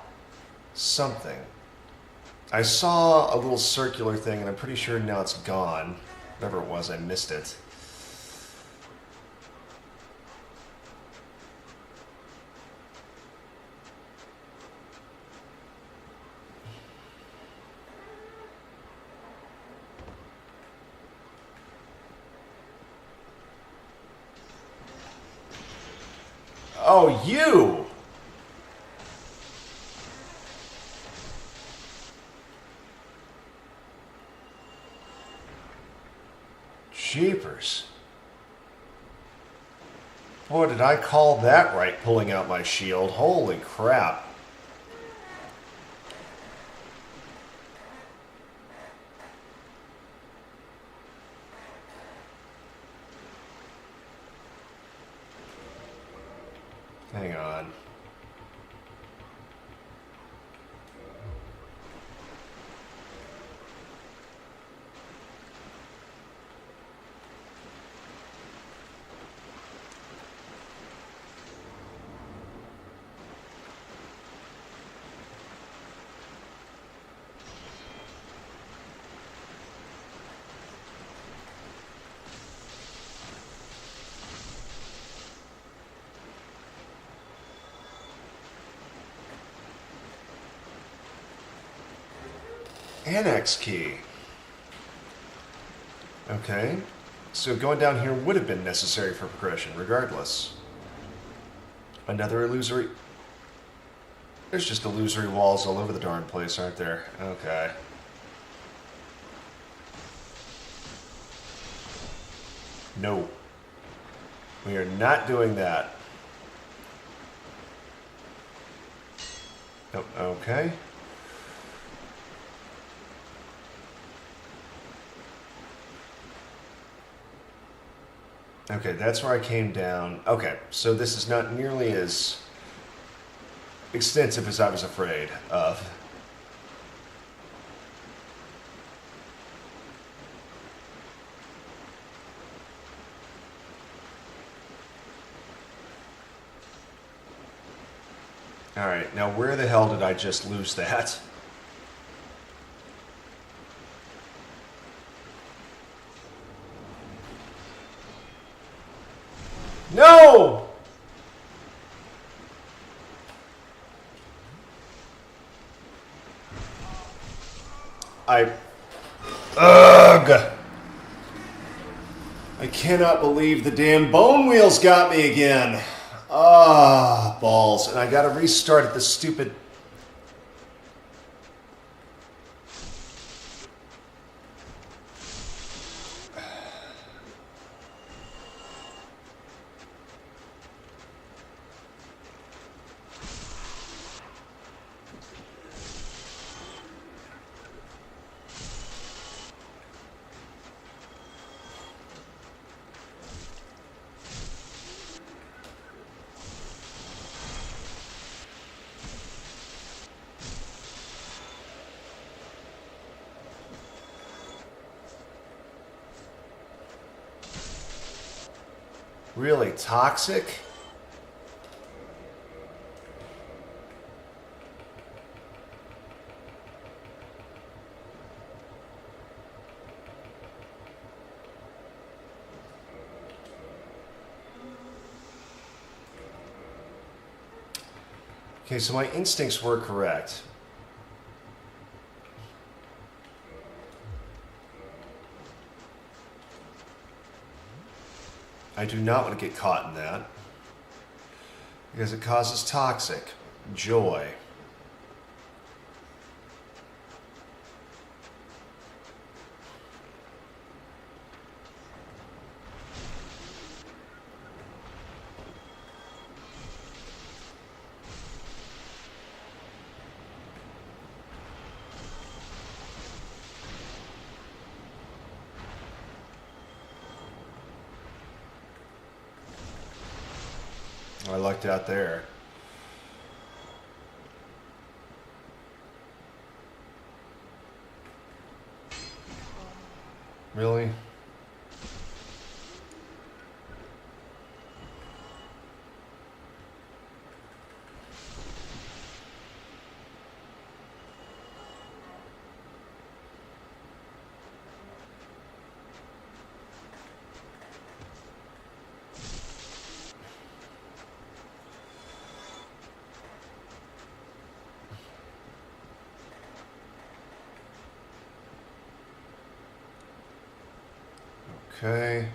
something. I saw a little circular thing, and I'm pretty sure now it's gone. Whatever it was, I missed it. Oh, you! Jeepers. Boy, did I call that right, pulling out my shield. Holy crap. Hang on. Annex key. Okay. So going down here would have been necessary for progression, regardless. Another illusory... There's just illusory walls all over the darn place, aren't there? Okay. No. We are not doing that. Oh, okay. Okay, that's where I came down. Okay, so this is not nearly as extensive as I was afraid of. Alright, now where the hell did I just lose that? No! Ugh! I cannot believe the damn bone wheels got me again. Ah, balls. And I gotta restart at the stupid... Really toxic? Okay, so my instincts were correct. I do not want to get caught in that. Because it causes toxic joy. I lucked out there. Really? Okay.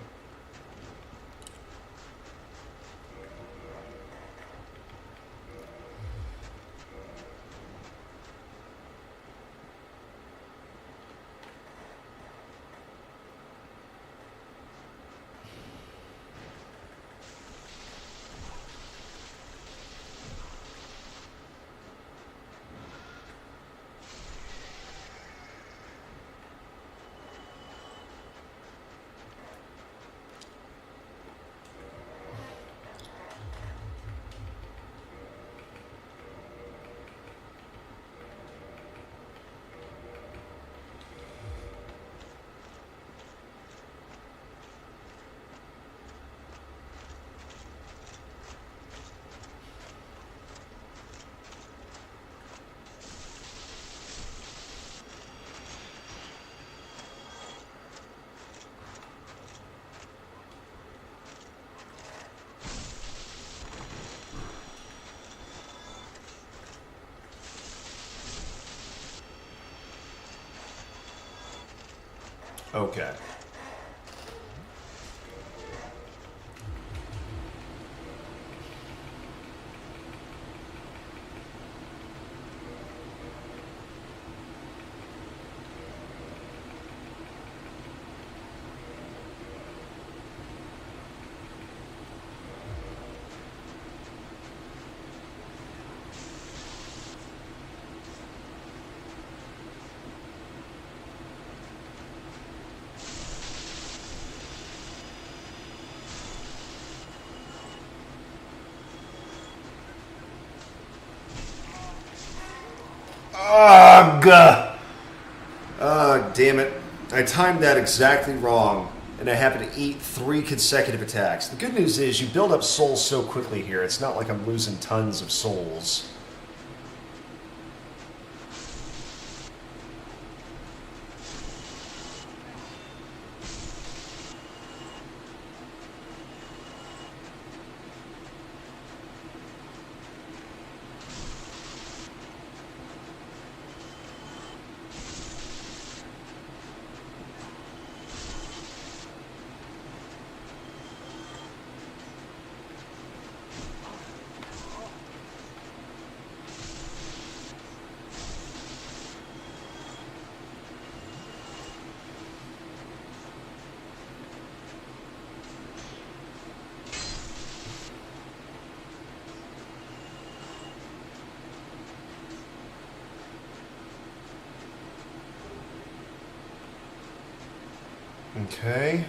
Okay. Ugh! Ugh, damn it. I timed that exactly wrong, and I happen to eat 3 consecutive attacks. The good news is you build up souls so quickly here, it's not like I'm losing tons of souls. Okay.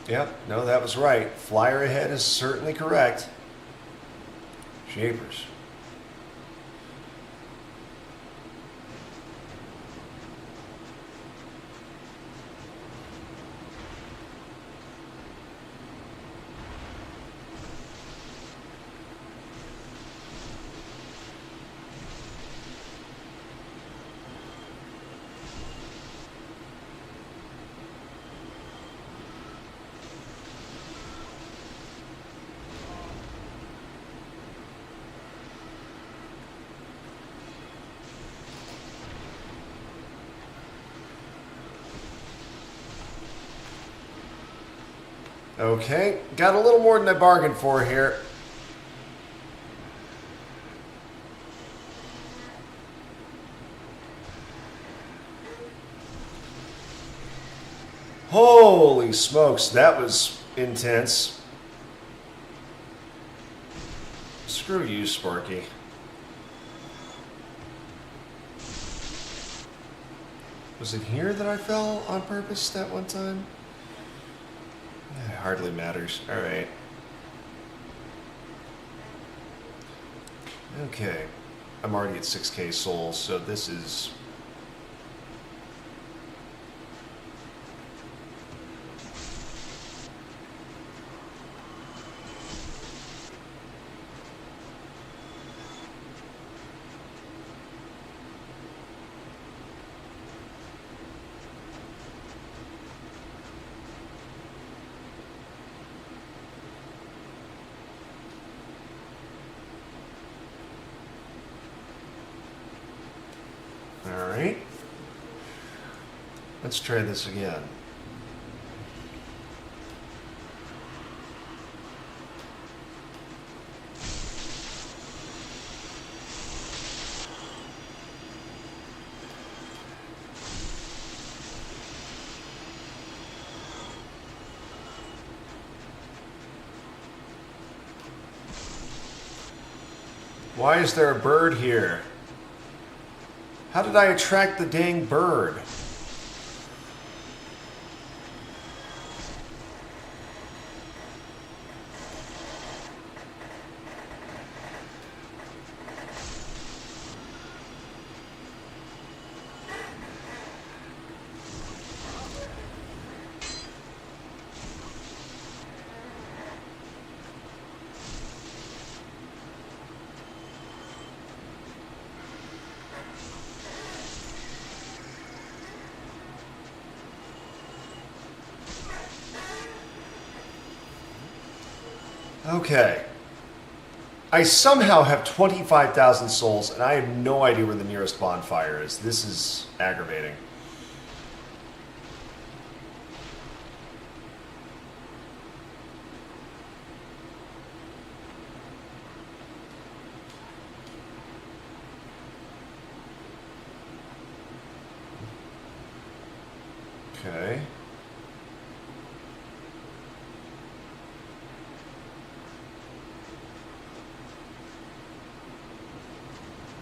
Yep, no, that was right. Flyer ahead is certainly correct. Shapers. Okay, got a little more than I bargained for here. Holy smokes, that was intense. Screw you, Sparky. Was it here that I fell on purpose that one time? It hardly matters. Alright. Okay. I'm already at 6k souls, so this is... Alright. Let's try this again. Why is there a bird here? How did I attract the dang bird? Okay. I somehow have 25,000 souls, and I have no idea where the nearest bonfire is. This is aggravating. Okay.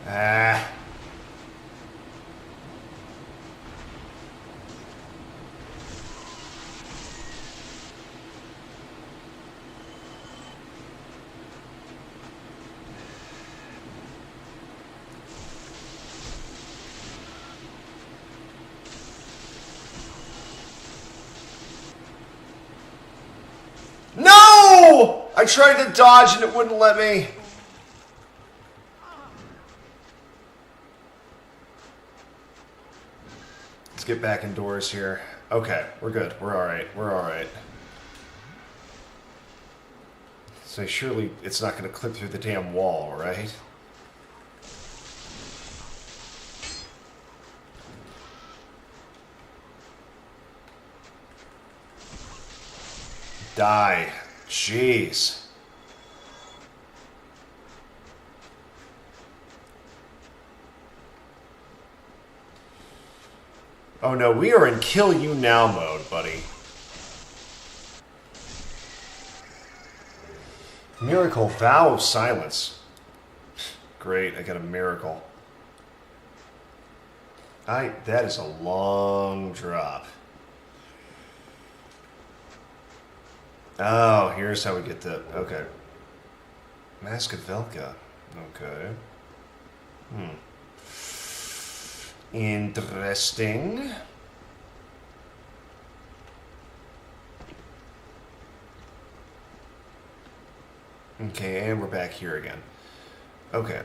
Ah. No! I tried to dodge and it wouldn't let me. Let's get back indoors here. Okay, we're good. We're alright. We're alright. So surely it's not going to clip through the damn wall, right? Die. Jeez. Oh no, we are in kill you now mode, buddy. Miracle, vow of silence. Great, I got a miracle. That is a long drop. Oh, here's how we get the... Okay. Mask of Velka. Okay. Interesting. Okay, and we're back here again. Okay.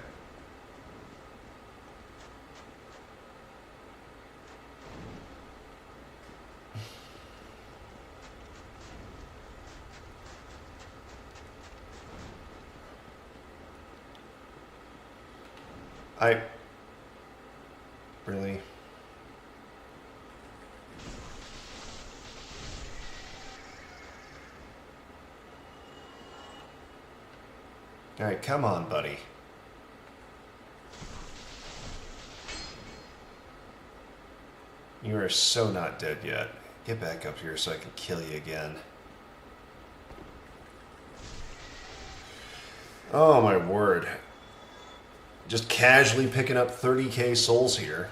Really? Alright, come on, buddy. You are so not dead yet. Get back up here so I can kill you again. Oh my word. Just casually picking up 30k souls here.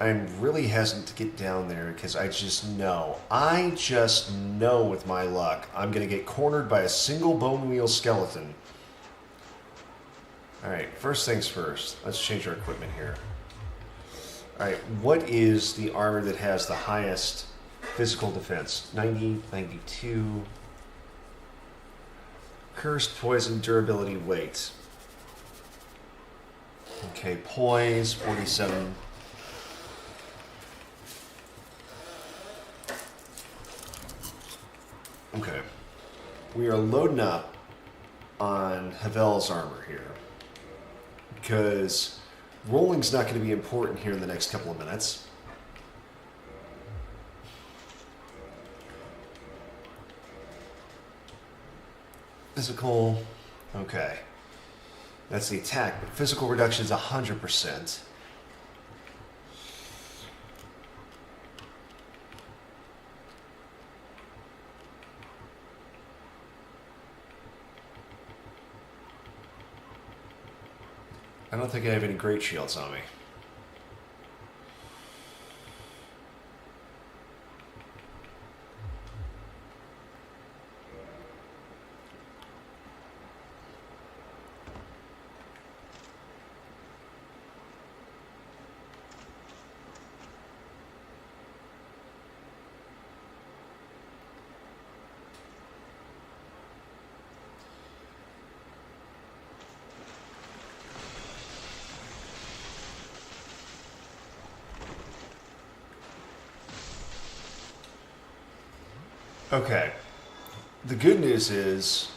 I'm really hesitant to get down there because I just know with my luck, I'm going to get cornered by a single bone wheel skeleton. Alright, first things first. Let's change our equipment here. Alright, what is the armor that has the highest physical defense? 90, 92. Cursed, poison, durability, weight. Okay, poise, 47. Okay. We are loading up on Havel's armor here. Because rolling's not going to be important here in the next couple of minutes. Physical, okay. That's the attack, but physical reduction is 100%. I don't think I have any great shields on me. Okay. The good news is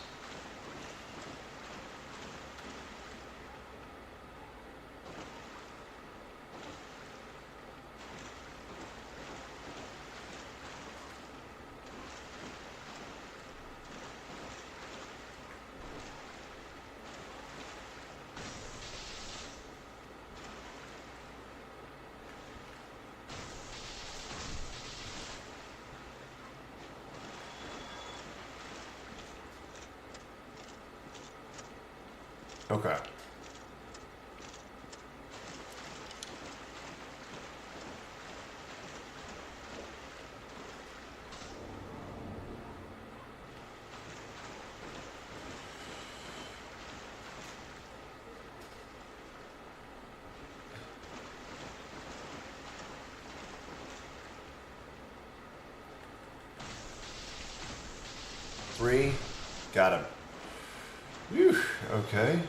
okay. Three. Got him. Whew. Okay.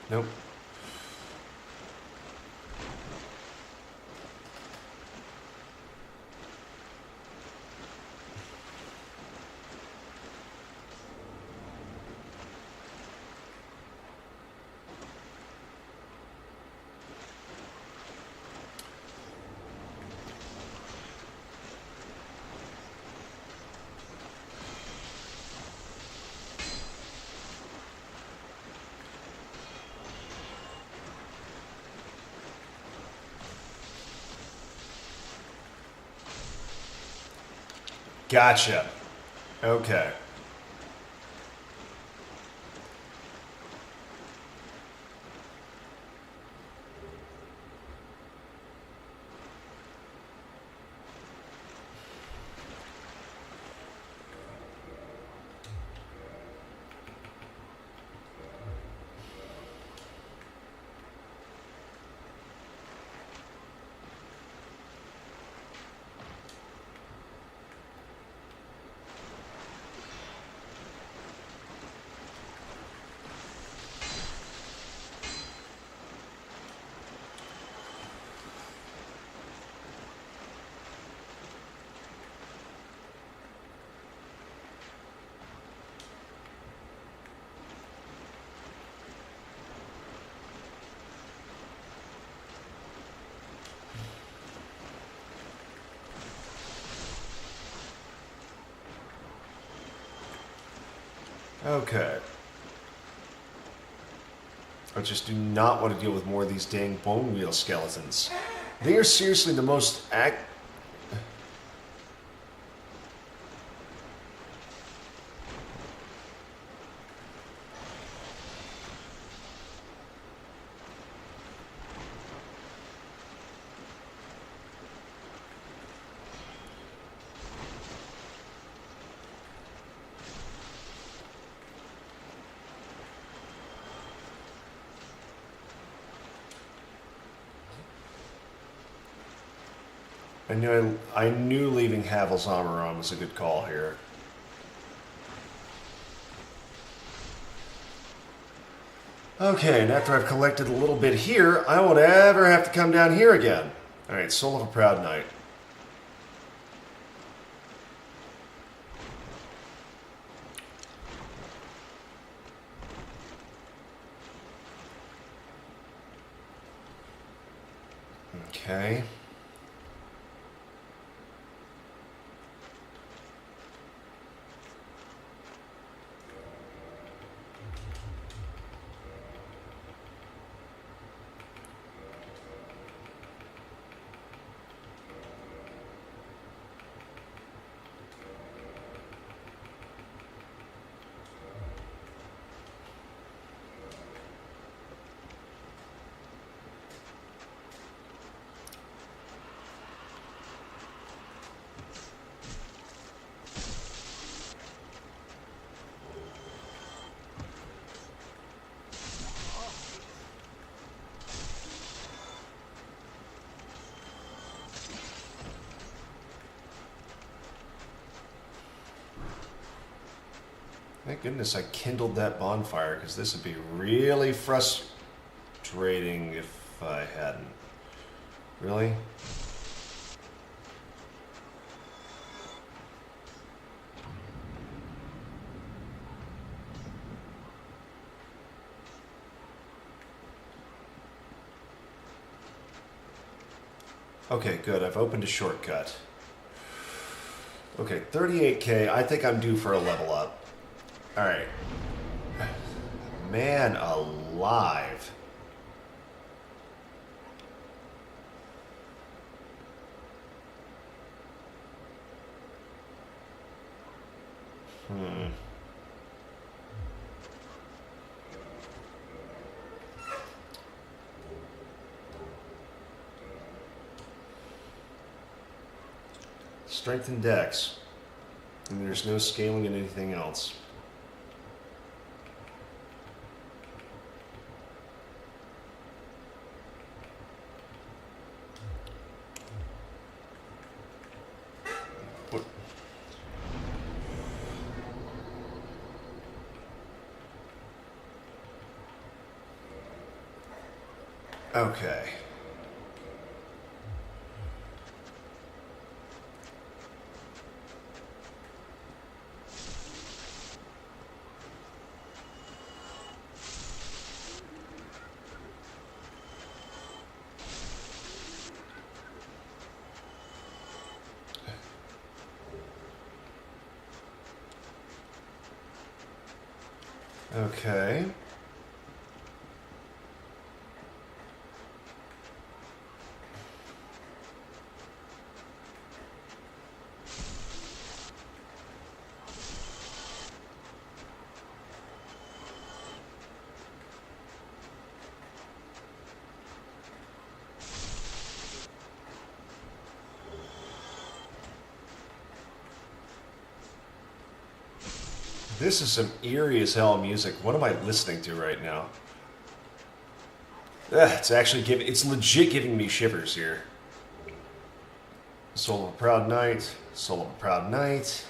Nope. Gotcha. Okay. Okay. I just do not want to deal with more of these dang bone wheel skeletons. They are seriously the most I knew leaving Havel's armor on was a good call here. Okay, and after I've collected a little bit here, I won't ever have to come down here again. Alright, Soul of a Proud Knight. Okay. Thank goodness I kindled that bonfire, because this would be really frustrating if I hadn't. Really? Okay, good. I've opened a shortcut. Okay, 38k. I think I'm due for a level up. Alright. Man alive. Strength and dex. And there's no scaling in anything else. What? Okay. Okay. This is some eerie as hell music. What am I listening to right now? It's actually it's legit giving me shivers here. Soul of a Proud Knight, Soul of a Proud Knight.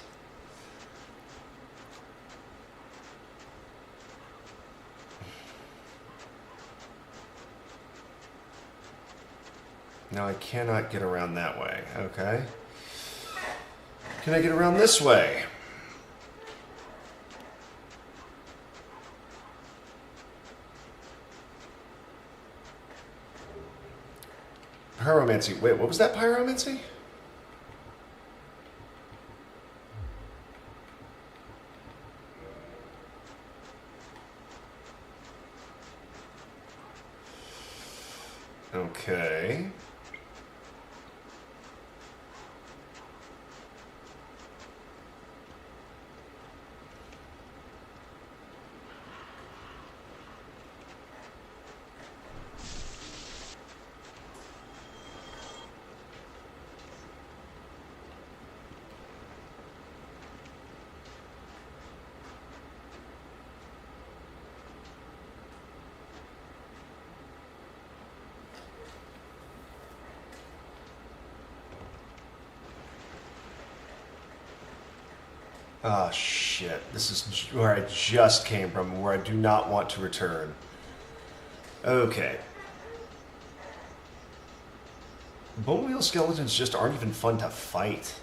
Now I cannot get around that way, okay? Can I get around this way? Pyromancy. Wait, what was that pyromancy? Okay. Ah, shit. This is where I just came from, where I do not want to return. Okay. Bone wheel skeletons just aren't even fun to fight.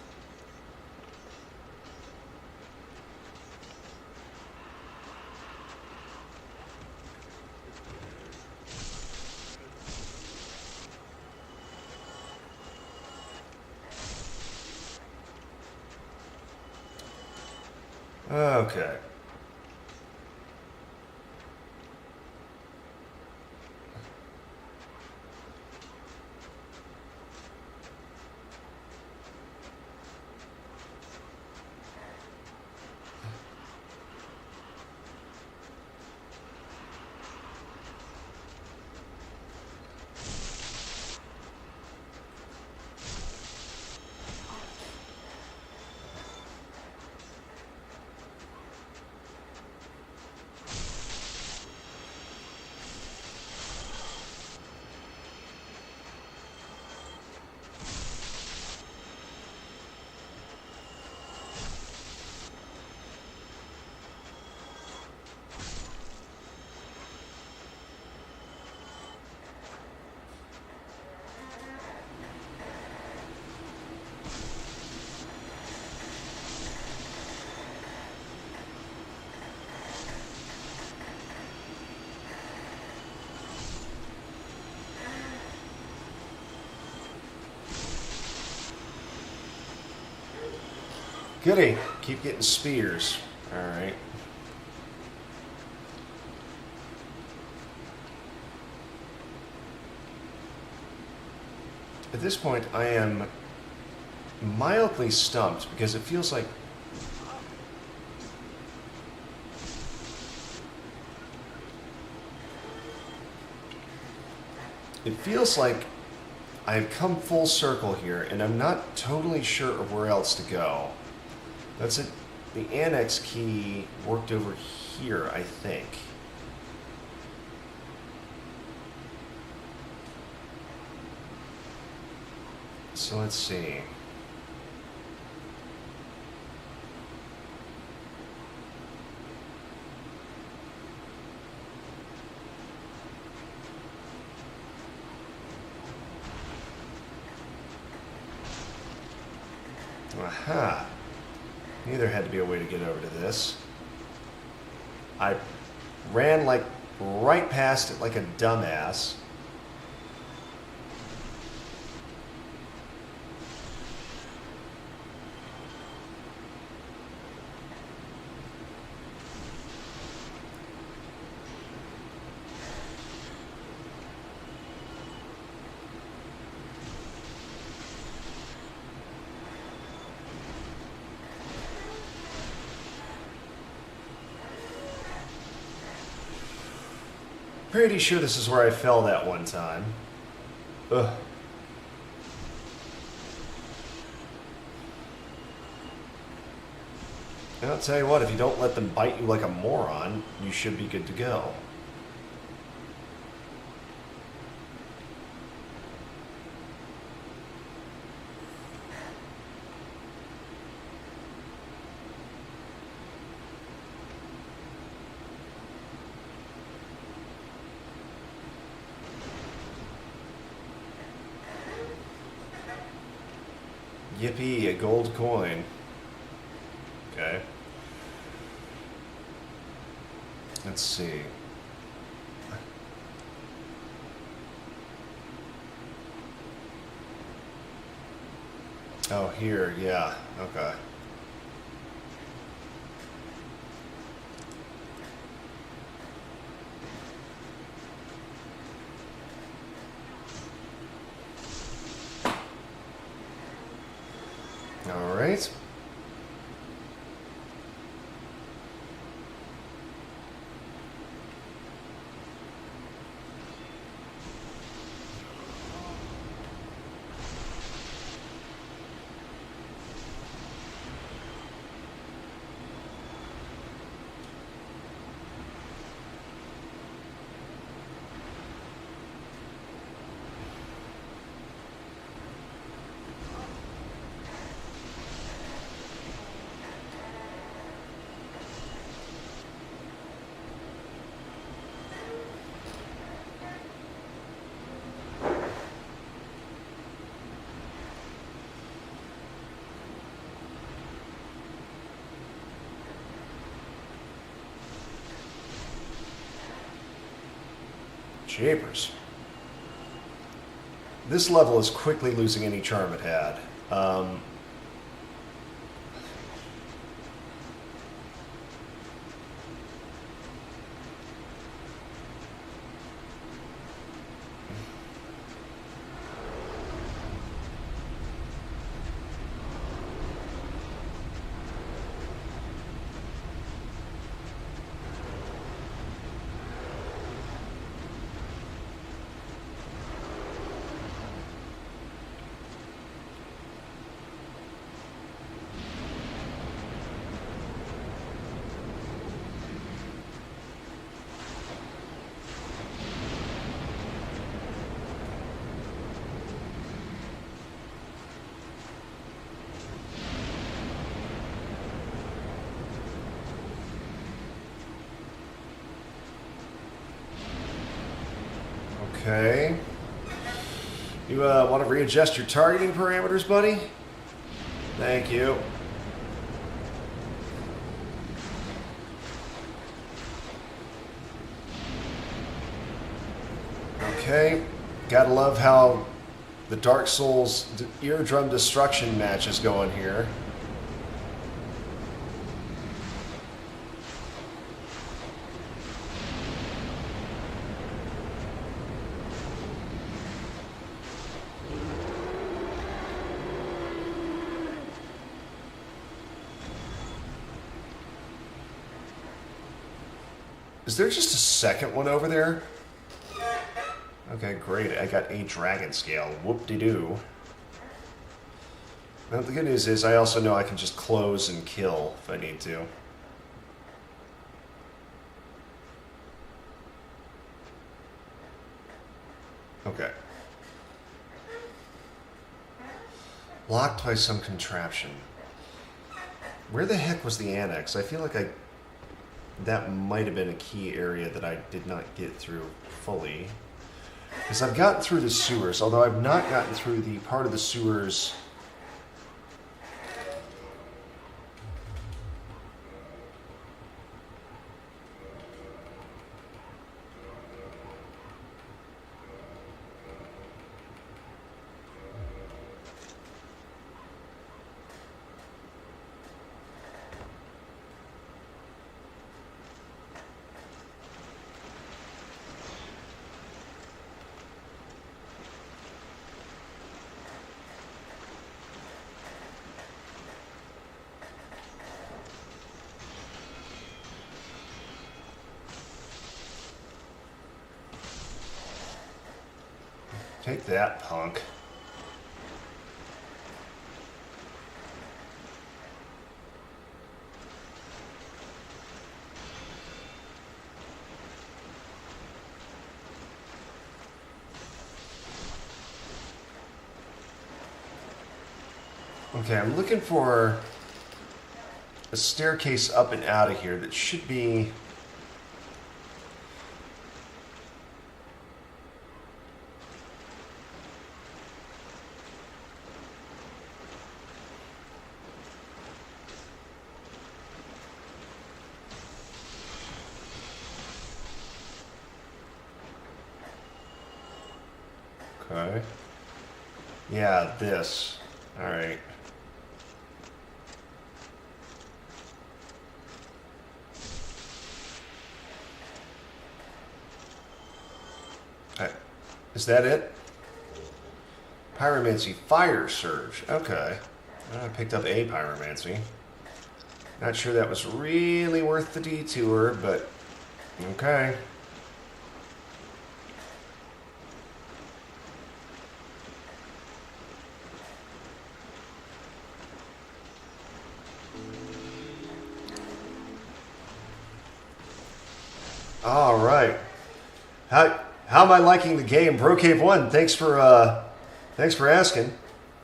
Okay. Goody. Keep getting spears. Alright. At this point, I am mildly stumped because it feels like I've come full circle here, and I'm not totally sure of where else to go. That's it. The annex key worked over here, I think. So let's see. Aha. There had to be a way to get over to this. I ran like right past it like a dumbass. Pretty sure this is where I fell that one time. Ugh. And I'll tell you what, if you don't let them bite you like a moron, you should be good to go. Yippee, a gold coin. Okay. Let's see. Oh, here, yeah. Okay. All right. Japers. This level is quickly losing any charm it had. Okay. You want to readjust your targeting parameters, buddy? Thank you. Okay. Gotta love how the Dark Souls eardrum destruction match is going here. Is there just a second one over there? Okay, great. I got a dragon scale. Whoop-de-doo. Well, the good news is I also know I can just close and kill if I need to. Okay. Locked by some contraption. Where the heck was the annex? I feel like that might have been a key area that I did not get through fully. Because I've gotten through the sewers, although I've not gotten through the part of the sewers. Take that, punk. Okay, I'm looking for a staircase up and out of here that should be... Okay. Yeah, this. All right. Is that it? Pyromancy, fire surge. Okay. I picked up a pyromancy. Not sure that was really worth the detour, but okay. All right. How am I liking the game? Brocave1, thanks for asking.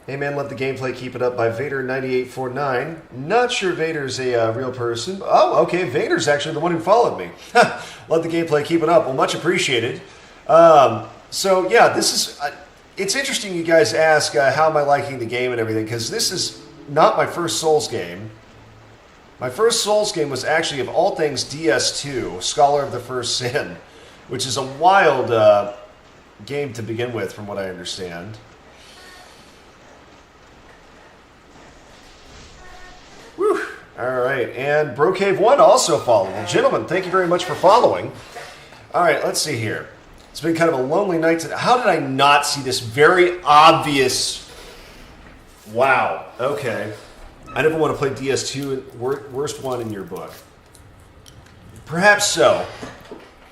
Hey man, love the gameplay. Keep it up. By Vader9849. Not sure Vader's a real person. Oh, okay. Vader's actually the one who followed me. Love the gameplay. Keep it up. Well, much appreciated. So yeah, this is. It's interesting you guys ask how am I liking the game and everything, because this is not my first Souls game. My first Souls game was actually, of all things, DS2, Scholar of the First Sin, which is a wild game to begin with, from what I understand. Whew. All right, and Brocave1 also followed. Well, gentlemen, thank you very much for following. All right, let's see here. It's been kind of a lonely night today. How did I not see this very obvious... Wow, okay. I never want to play DS2, worst one in your book. Perhaps so.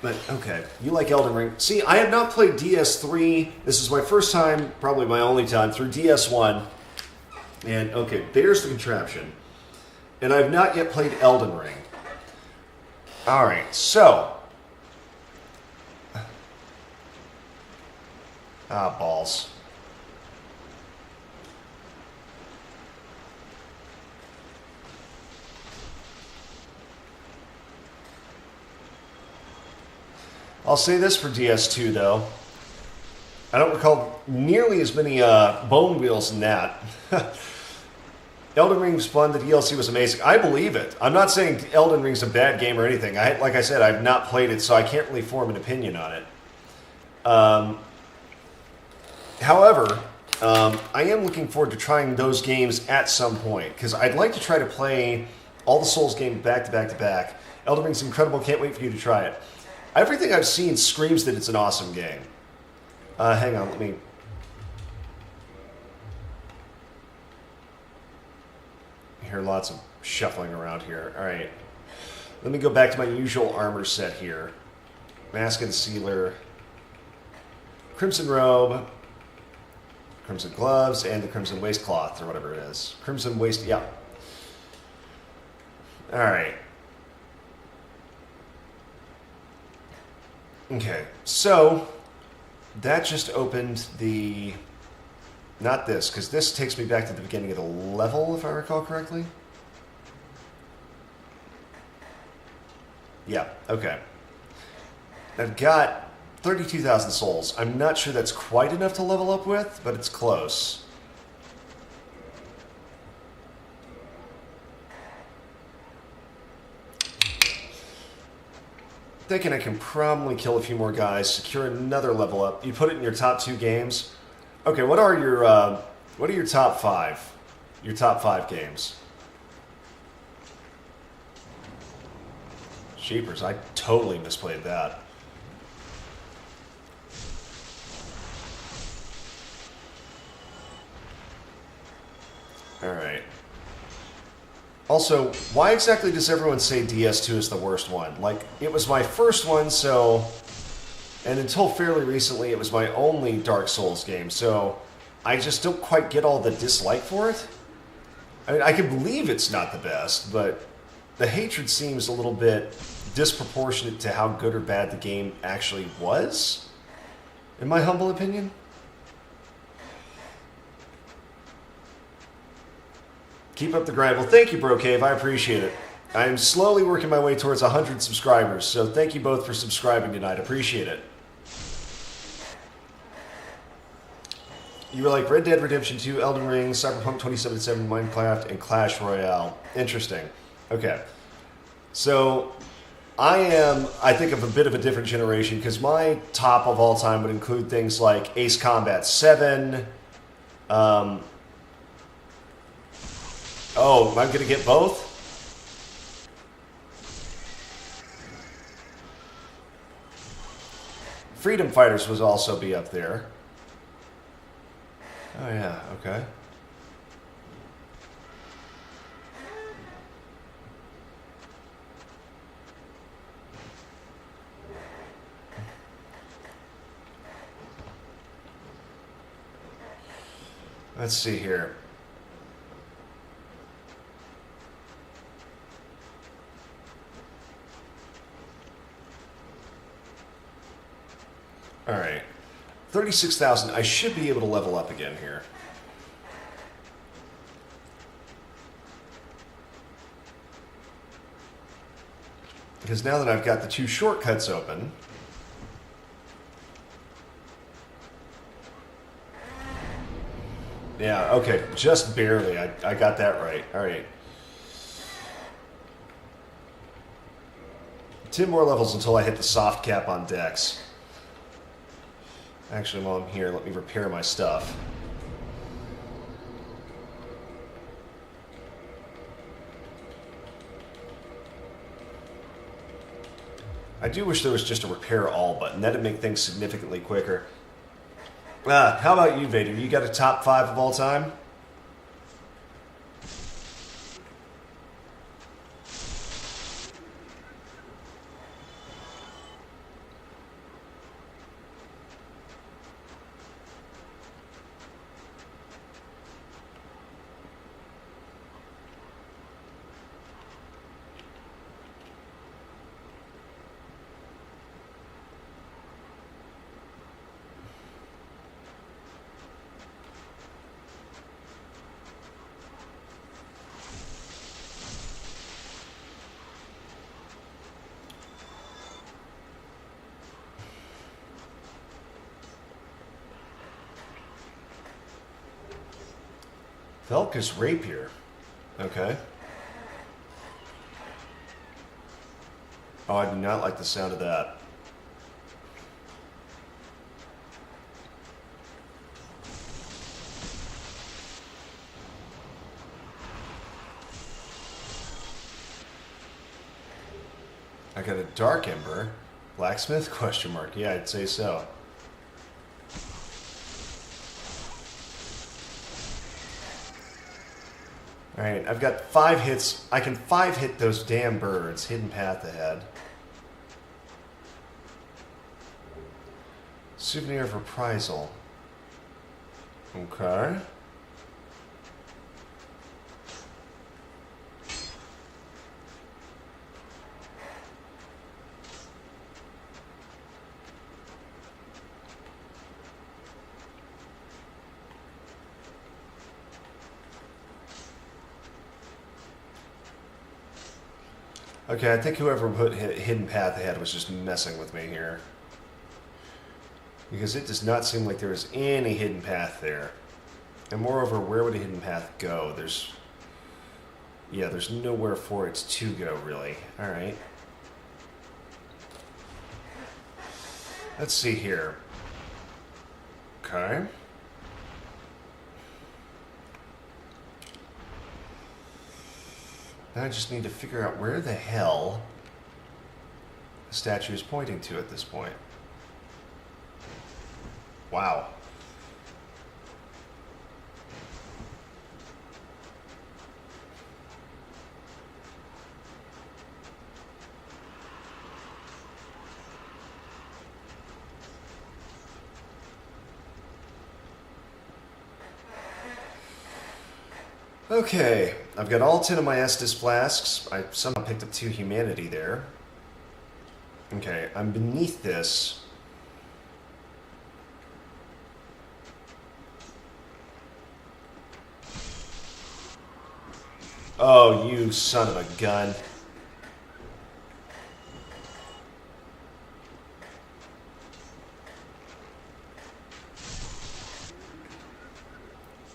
But, okay. You like Elden Ring. See, I have not played DS3. This is my first time, probably my only time, through DS1. And, okay, there's the contraption. And I've not yet played Elden Ring. Alright, so. Ah, balls. I'll say this for DS2, though. I don't recall nearly as many bone wheels in that. Elden Ring's fun. The DLC was amazing. I believe it. I'm not saying Elden Ring's a bad game or anything. Like I said, I've not played it, so I can't really form an opinion on it. However, I am looking forward to trying those games at some point, because I'd like to try to play all the Souls games back to back to back. Elden Ring's incredible. Can't wait for you to try it. Everything I've seen screams that it's an awesome game. Hang on, let me... I hear lots of shuffling around here. All right. Let me go back to my usual armor set here. Mask and Sealer. Crimson Robe. Crimson Gloves, and the Crimson Waistcloth, or whatever it is. Crimson Waist... yeah. All right. Okay, so that just opened the... Not this, because this takes me back to the beginning of the level, if I recall correctly. Yeah, okay. I've got 32,000 souls. I'm not sure that's quite enough to level up with, but it's close. Thinking I can probably kill a few more guys, secure another level up. You put it in your top 2 games. Okay, what are your top 5? Your top 5 games? Jeepers, I totally misplayed that. All right. Also, why exactly does everyone say DS2 is the worst one? Like, it was my first one, so... And until fairly recently, it was my only Dark Souls game, so... I just don't quite get all the dislike for it. I mean, I can believe it's not the best, but... The hatred seems a little bit disproportionate to how good or bad the game actually was, in my humble opinion. Keep up the grind. Well, thank you, Brocave. I appreciate it. I'm slowly working my way towards 100 subscribers, so thank you both for subscribing tonight. Appreciate it. You were like Red Dead Redemption 2, Elden Ring, Cyberpunk 2077, Minecraft, and Clash Royale. Interesting. Okay. So, I think, of a bit of a different generation, because my top of all time would include things like Ace Combat 7, oh, am I going to get both? Freedom Fighters would also be up there. Oh, yeah, okay. Let's see here. All right. 36,000. I should be able to level up again here. Because now that I've got the two shortcuts open... Yeah, okay, just barely. I got that right. All right. 10 more levels until I hit the soft cap on Dex. Actually, while I'm here, let me repair my stuff. I do wish there was just a repair all button. That'd make things significantly quicker. How about you, Vader? You got a top 5 of all time? Velka's Rapier. Okay. Oh, I do not like the sound of that. I got a Dark Ember. Blacksmith? Question mark. Yeah, I'd say so. Alright, I've got 5 hits. I can 5 hit those damn birds. Hidden path ahead. Souvenir of reprisal. Okay. Okay, I think whoever put Hidden Path ahead was just messing with me here. Because it does not seem like there is any hidden path there. And moreover, where would a hidden path go? There's nowhere for it to go, really. Alright. Let's see here. Okay. Now I just need to figure out where the hell the statue is pointing to at this point. Wow. Okay, I've got all 10 of my Estus flasks. I somehow picked up 2 humanity there. Okay, I'm beneath this. Oh, you son of a gun.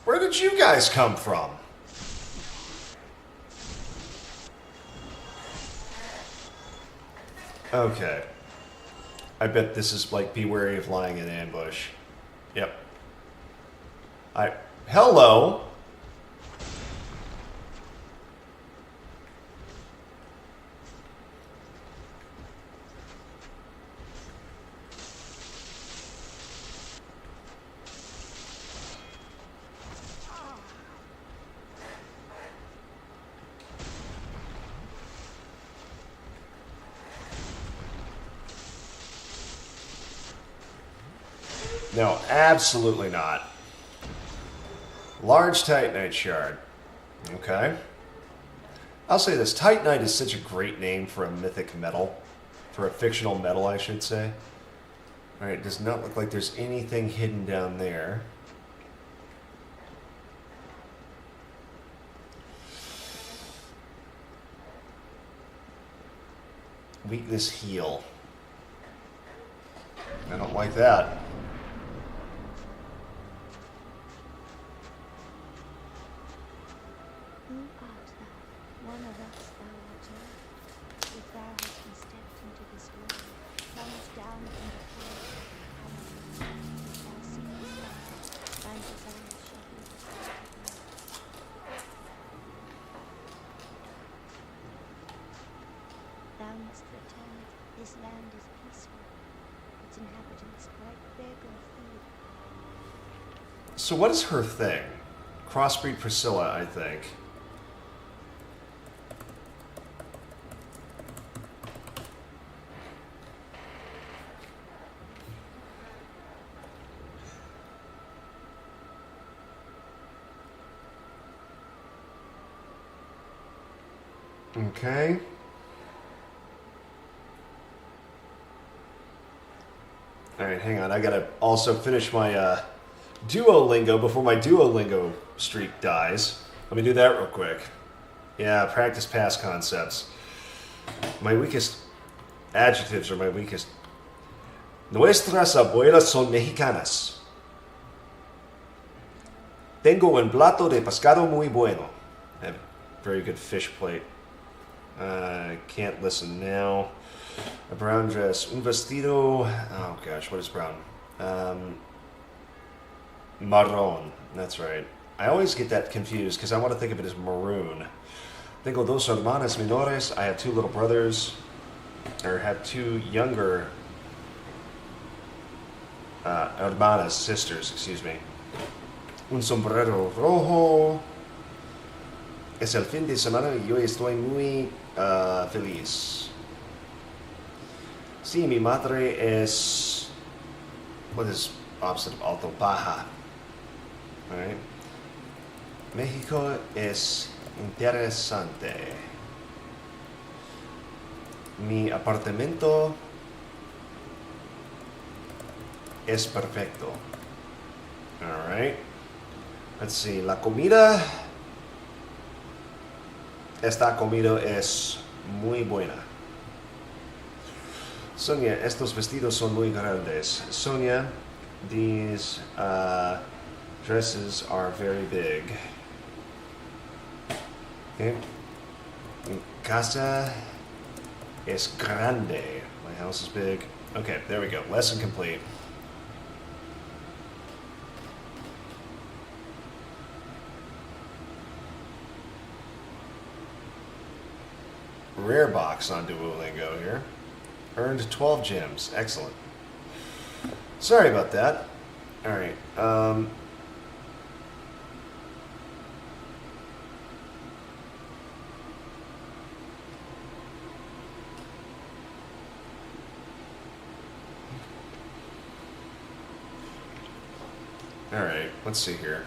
Where did you guys come from? Okay. I bet this is like be wary of lying in ambush. Yep. Hello? No, absolutely not. Large Titanite shard. Okay. I'll say this. Titanite is such a great name for a mythic metal. For a fictional metal, I should say. Alright, it does not look like there's anything hidden down there. Weakness heal. I don't like that. So what is her thing? Crossbreed Priscilla, I think. Okay. Alright, hang on. I gotta also finish my Duolingo before my Duolingo streak dies. Let me do that real quick. Yeah, practice past concepts. My weakest adjectives are my weakest. Nuestras abuelas son mexicanas. Tengo un plato de pescado muy bueno. I have a very good fish plate. I can't listen now. A brown dress. Un vestido. Oh gosh, what is brown? Marron. That's right. I always get that confused because I want to think of it as maroon. Tengo dos hermanas menores. I have two little brothers. Or have two younger hermanas, sisters, excuse me. Un sombrero rojo. Es el fin de semana y yo estoy muy feliz. Sí, mi madre es... What is opposite of alto? Baja. Alright. México es interesante. Mi apartamento es perfecto. Alright. Let's see. La comida... Esta comida es muy buena. Sonia, estos vestidos son muy grandes. Sonia, these dresses are very big. Okay. Mi casa es grande. My house is big. Okay, there we go. Lesson complete. Rare box on Duolingo here. Earned 12 gems. Excellent. Sorry about that. Alright. Alright, let's see here.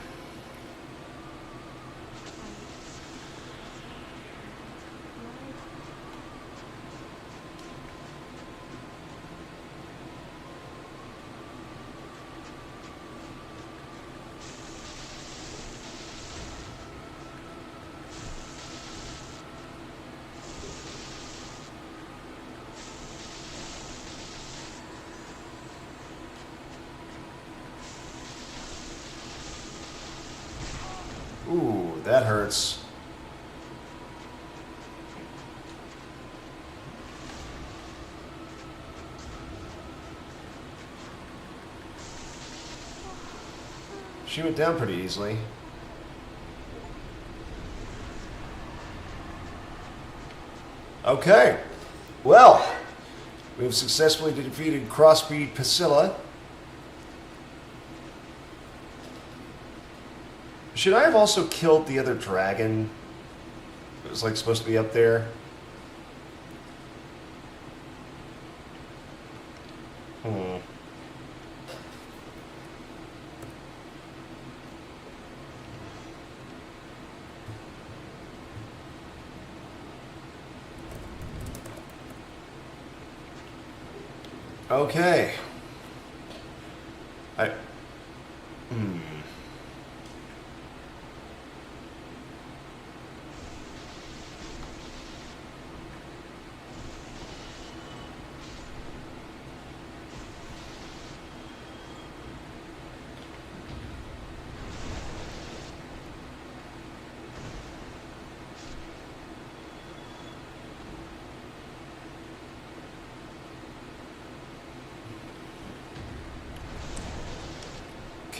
Ooh, that hurts. She went down pretty easily. Okay. Well, we have successfully defeated Crossbreed Priscilla. Should I have also killed the other dragon? It was like supposed to be up there. Okay.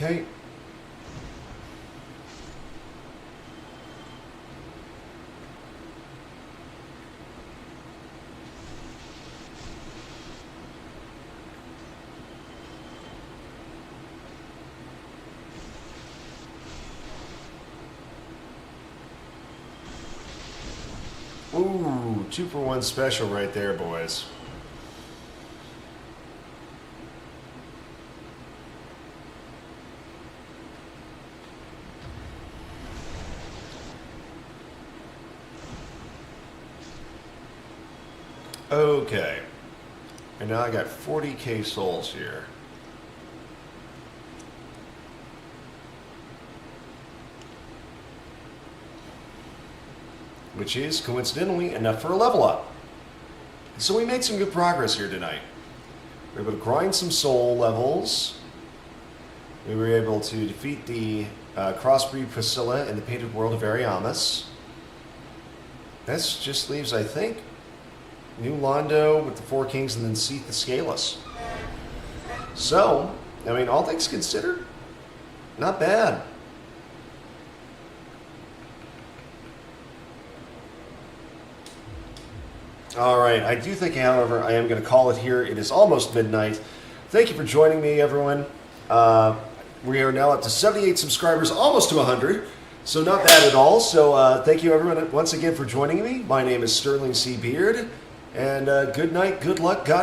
Okay. Ooh, 2-for-1 special right there, boys. Okay. And now I got 40k souls here. Which is, coincidentally, enough for a level up. So we made some good progress here tonight. We were able to grind some soul levels. We were able to defeat the crossbreed Priscilla in the Painted World of Ariamis. That just leaves, I think, New Londo with the Four Kings and then Seath the Scaleless. So, I mean, all things considered, not bad. All right, I do think, however, I am going to call it here. It is almost midnight. Thank you for joining me, everyone. We are now up to 78 subscribers, almost to 100, so not bad at all. So thank you, everyone, once again for joining me. My name is Sterling C. Beard, and good night, good luck, God